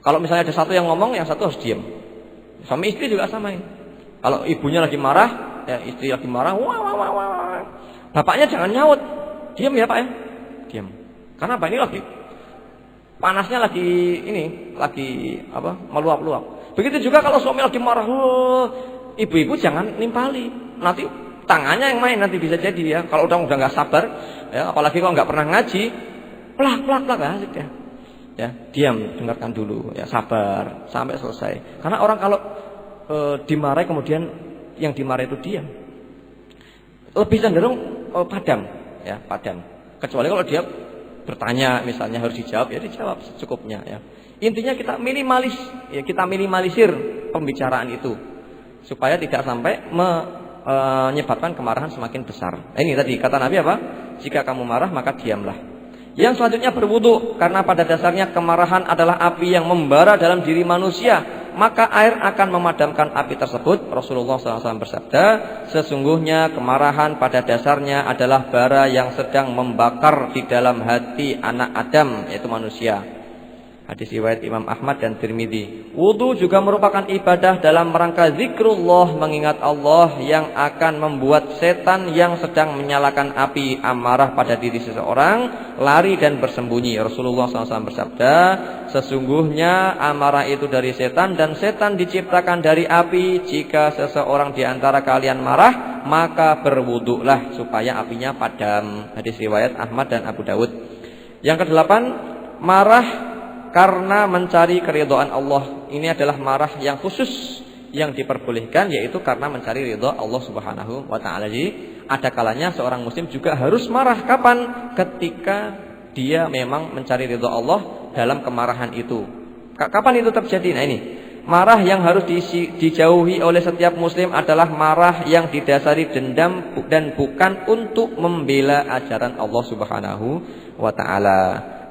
Kalau misalnya ada satu yang ngomong, yang satu harus diam. Suami istri juga sama ini. Kalau ibunya lagi marah, ya istri lagi marah, wah. Bapaknya jangan nyaut. Diam ya Pak ya. Diam. Karena apa ini lagi panasnya lagi meluap-luap. Begitu juga kalau suami lagi marah, ibu-ibu jangan nimpali. Nanti tangannya yang main nanti bisa jadi ya. Kalau udah enggak sabar, ya apalagi kalau enggak pernah ngaji, plak asik ya. Ya, diam, dengarkan dulu, ya sabar sampai selesai. Karena orang kalau dimarahi kemudian yang dimarahi itu diam, lebih cenderung padam. Kecuali kalau dia bertanya misalnya harus dijawab, ya dijawab secukupnya ya. Intinya kita minimalisir pembicaraan itu supaya tidak sampai menyebabkan kemarahan semakin besar. Ini tadi kata Nabi apa? Jika kamu marah maka diamlah. Yang selanjutnya berwudu, karena pada dasarnya kemarahan adalah api yang membara dalam diri manusia, maka air akan memadamkan api tersebut. Rasulullah SAW bersabda, sesungguhnya kemarahan pada dasarnya adalah bara yang sedang membakar di dalam hati anak Adam, yaitu manusia. Hadis riwayat Imam Ahmad dan Tirmidzi. Wudu juga merupakan ibadah dalam rangka zikrullah, mengingat Allah yang akan membuat setan yang sedang menyalakan api amarah pada diri seseorang lari dan bersembunyi. Rasulullah SAW bersabda, sesungguhnya amarah itu dari setan dan setan diciptakan dari api. Jika seseorang di antara kalian marah, maka berwuduklah supaya apinya padam. Hadis riwayat Ahmad dan Abu Dawud. Yang kedelapan, marah karena mencari keridhaan Allah. Ini adalah marah yang khusus yang diperbolehkan, yaitu karena mencari ridha Allah Subhanahu wa taala. Jadi ada kalanya seorang muslim juga harus marah. Kapan? Ketika dia memang mencari ridha Allah dalam kemarahan itu. Kapan itu terjadi? Nah ini, marah yang harus dijauhi oleh setiap muslim adalah marah yang didasari dendam dan bukan untuk membela ajaran Allah Subhanahu wa taala.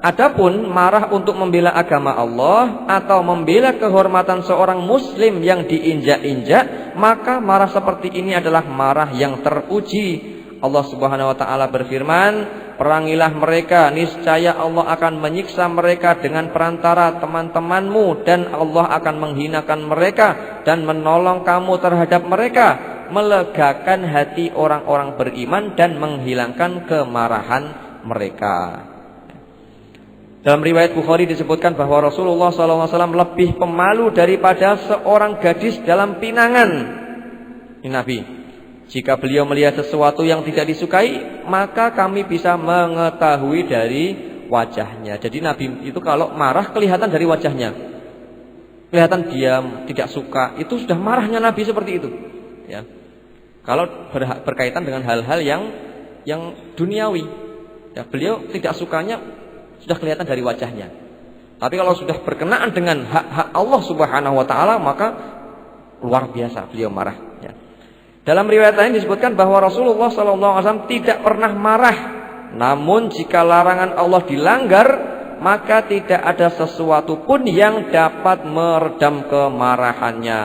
Adapun marah untuk membela agama Allah atau membela kehormatan seorang muslim yang diinjak-injak, maka marah seperti ini adalah marah yang terpuji. Allah Subhanahu wa taala berfirman, perangilah mereka, niscaya Allah akan menyiksa mereka dengan perantara teman-temanmu, dan Allah akan menghinakan mereka dan menolong kamu terhadap mereka, melegakan hati orang-orang beriman dan menghilangkan kemarahan mereka. Dalam riwayat Bukhari disebutkan bahwa Rasulullah SAW lebih pemalu daripada seorang gadis dalam pinangan. Ini Nabi. Jika beliau melihat sesuatu yang tidak disukai, maka kami bisa mengetahui dari wajahnya. Jadi Nabi itu kalau marah kelihatan dari wajahnya. Kelihatan diam, tidak suka. Itu sudah marahnya Nabi seperti itu. Ya. Kalau berkaitan dengan hal-hal yang duniawi, ya, beliau tidak sukanya sudah kelihatan dari wajahnya. Tapi kalau sudah berkenaan dengan hak-hak Allah Subhanahu wa taala, maka luar biasa beliau marah ya. Dalam riwayat lain disebutkan bahwa Rasulullah SAW tidak pernah marah. Namun jika larangan Allah dilanggar, maka tidak ada sesuatu pun yang dapat meredam kemarahannya.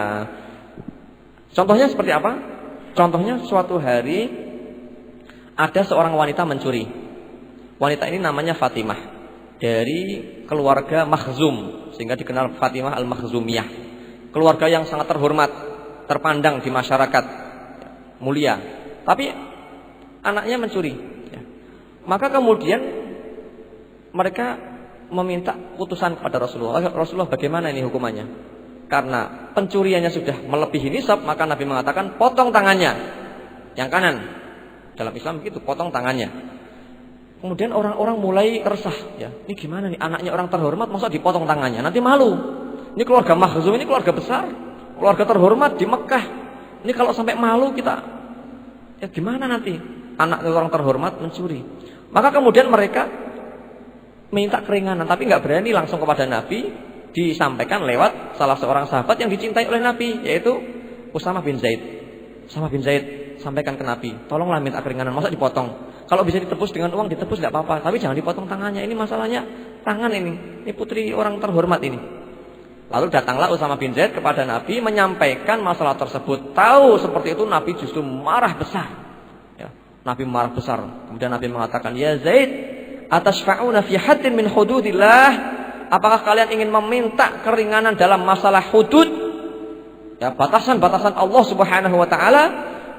Contohnya seperti apa? Contohnya suatu hari ada seorang wanita mencuri. Wanita ini namanya Fatimah, dari keluarga Makhzum, sehingga dikenal Fatimah al-Makhzumiyah. Keluarga yang sangat terhormat, terpandang di masyarakat, mulia. Tapi anaknya mencuri. Maka kemudian mereka meminta putusan kepada Rasulullah. Rasulullah, bagaimana ini hukumannya? karena pencuriannya sudah melebihi nisab, maka Nabi mengatakan potong tangannya yang kanan. Dalam Islam begitu, potong tangannya. Kemudian orang-orang mulai resah, ya. Ini gimana nih, anaknya orang terhormat masa dipotong tangannya? Nanti malu. Ini keluarga Makhzum, ini keluarga besar, keluarga terhormat di Mekah. Ini kalau sampai malu kita, ya gimana nanti anak orang terhormat mencuri? Maka kemudian mereka minta keringanan, tapi nggak berani langsung kepada Nabi. Disampaikan lewat salah seorang sahabat yang dicintai oleh Nabi, yaitu Usamah bin Zaid. Usamah bin Zaid sampaikan ke Nabi, tolonglah minta keringanan, masa dipotong? Kalau bisa ditebus dengan uang, ditebus nggak apa-apa, tapi jangan dipotong tangannya. Ini masalahnya tangan ini putri orang terhormat ini. Lalu datanglah Usamah bin Zaid kepada Nabi menyampaikan masalah tersebut. Tahu seperti itu Nabi justru marah besar. Ya, Nabi marah besar. Kemudian Nabi mengatakan, ya Zaid, atashfa'una fi haddin min hududillah? Apakah kalian ingin meminta keringanan dalam masalah hudud? Ya, batasan-batasan Allah Subhanahu wa taala.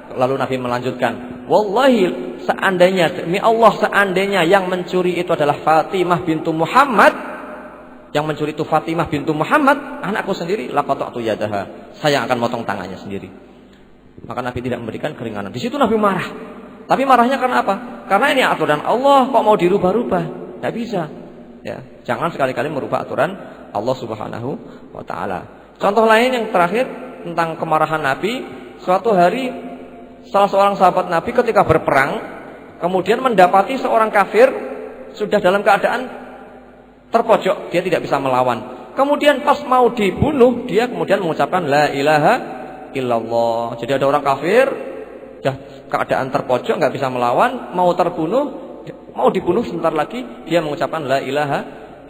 Lalu Nabi melanjutkan, wallahi, seandainya demi Allah, seandainya yang mencuri itu adalah Fatimah bintu Muhammad, yang mencuri itu Fatimah bintu Muhammad, anakku sendiri, laqata'tu yadaha, saya akan motong tangannya sendiri. Maka Nabi tidak memberikan keringanan. Di situ Nabi marah. Tapi marahnya karena apa? Karena ini aturan Allah, kok mau dirubah-rubah? Tidak bisa. Ya, jangan sekali-kali merubah aturan Allah Subhanahu wa taala. Contoh lain yang terakhir tentang kemarahan Nabi, suatu hari salah seorang sahabat Nabi ketika berperang kemudian mendapati seorang kafir sudah dalam keadaan terpojok, dia tidak bisa melawan. Kemudian pas mau dibunuh, dia kemudian mengucapkan la ilaha illallah. Jadi ada orang kafir sudah keadaan terpojok, nggak bisa melawan, mau terbunuh, mau dibunuh sebentar lagi, dia mengucapkan la ilaha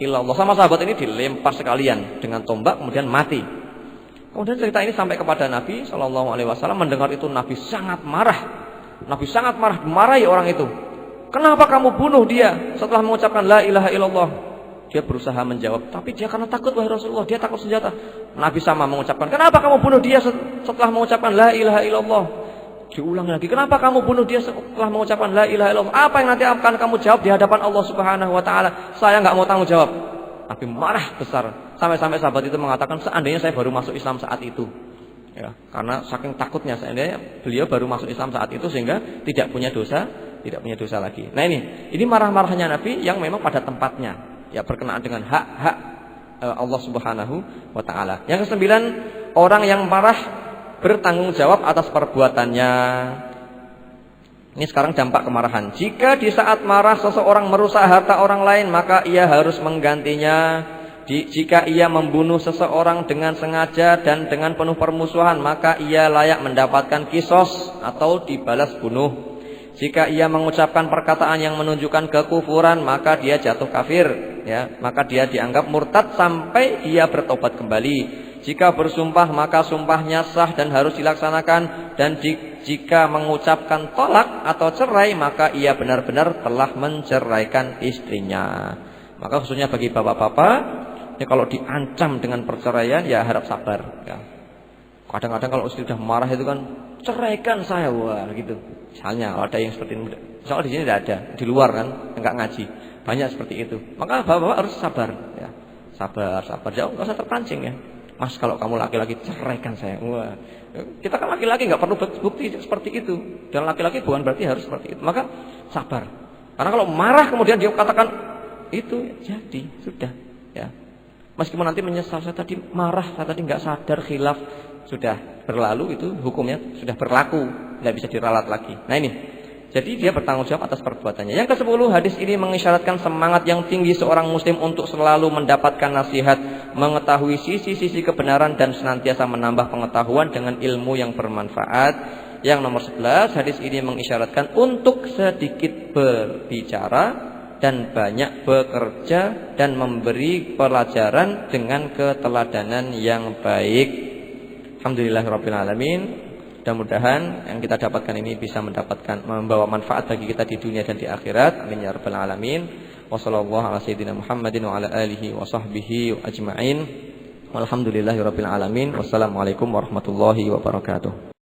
illallah. Sama sahabat ini dilempar sekalian dengan tombak, kemudian mati. Kemudian cerita ini sampai kepada Nabi Shallallahu Alaihi Wasallam. Mendengar itu Nabi sangat marah. Nabi sangat marah, dimarahi orang itu. Kenapa kamu bunuh dia setelah mengucapkan la ilaha illallah? Dia berusaha menjawab, tapi dia karena takut, wahai Rasulullah, dia takut senjata. Nabi sama mengucapkan, kenapa kamu bunuh dia setelah mengucapkan la ilaha illallah? Diulang lagi, kenapa kamu bunuh dia setelah mengucapkan la ilaha illallah? Apa yang nanti akan kamu jawab di hadapan Allah Subhanahu wa taala? Saya nggak mau tanggung jawab. Nabi marah besar. Sampai-sampai sahabat itu mengatakan, seandainya saya baru masuk Islam saat itu. Ya, karena saking takutnya, seandainya beliau baru masuk Islam saat itu sehingga tidak punya dosa lagi. Nah, ini marah-marahnya Nabi yang memang pada tempatnya. Ya, berkenaan dengan hak-hak Allah Subhanahu wa taala. Yang kesembilan, orang yang marah bertanggung jawab atas perbuatannya. Ini sekarang dampak kemarahan. Jika di saat marah seseorang merusak harta orang lain, maka ia harus menggantinya. Jika ia membunuh seseorang dengan sengaja dan dengan penuh permusuhan, maka ia layak mendapatkan kisos atau dibalas bunuh. Jika ia mengucapkan perkataan yang menunjukkan kekufuran, maka dia jatuh kafir, ya, maka dia dianggap murtad sampai dia bertobat kembali. Jika bersumpah, maka sumpahnya sah dan harus dilaksanakan. Dan jika mengucapkan tolak atau cerai, maka ia benar-benar telah menceraikan istrinya. Maka khususnya bagi bapak-bapak, ya, kalau diancam dengan perceraian, ya harap sabar. Ya. Kadang-kadang kalau istri sudah marah itu kan, ceraikan saya, wah gitu. Misalnya kalau ada yang seperti ini, soal di sini tidak ada, di luar kan, enggak ngaji, banyak seperti itu. Maka bapak-bapak harus sabar, ya, sabar, jauh, nggak usah terpancing ya. Mas, kalau kamu laki-laki ceraikan saya, wah. Kita kan laki-laki nggak perlu bukti seperti itu, dan laki-laki bukan berarti harus seperti itu. Maka sabar, karena kalau marah kemudian dia katakan itu, jadi sudah, ya. Meskipun nanti menyesal, saya tadi marah, saya tadi nggak sadar, khilaf, sudah berlalu, itu hukumnya sudah berlaku, tidak bisa diralat lagi. Nah ini, jadi dia bertanggung jawab atas perbuatannya. Yang ke-10, hadis ini mengisyaratkan semangat yang tinggi seorang muslim untuk selalu mendapatkan nasihat, mengetahui sisi-sisi kebenaran dan senantiasa menambah pengetahuan dengan ilmu yang bermanfaat. Yang nomor 11, hadis ini mengisyaratkan untuk sedikit berbicara dan banyak bekerja dan memberi pelajaran dengan keteladanan yang baik. Alhamdulillahirabbil alamin. Mudah-mudahan yang kita dapatkan ini bisa membawa manfaat bagi kita di dunia dan di akhirat. Amin ya rabbal alamin. Wassallallahu ala sayyidina Muhammadin wa ala alihi wa sahbihi ajma'in. Walhamdulillahirabbil alamin. Wassalamualaikum warahmatullahi wabarakatuh.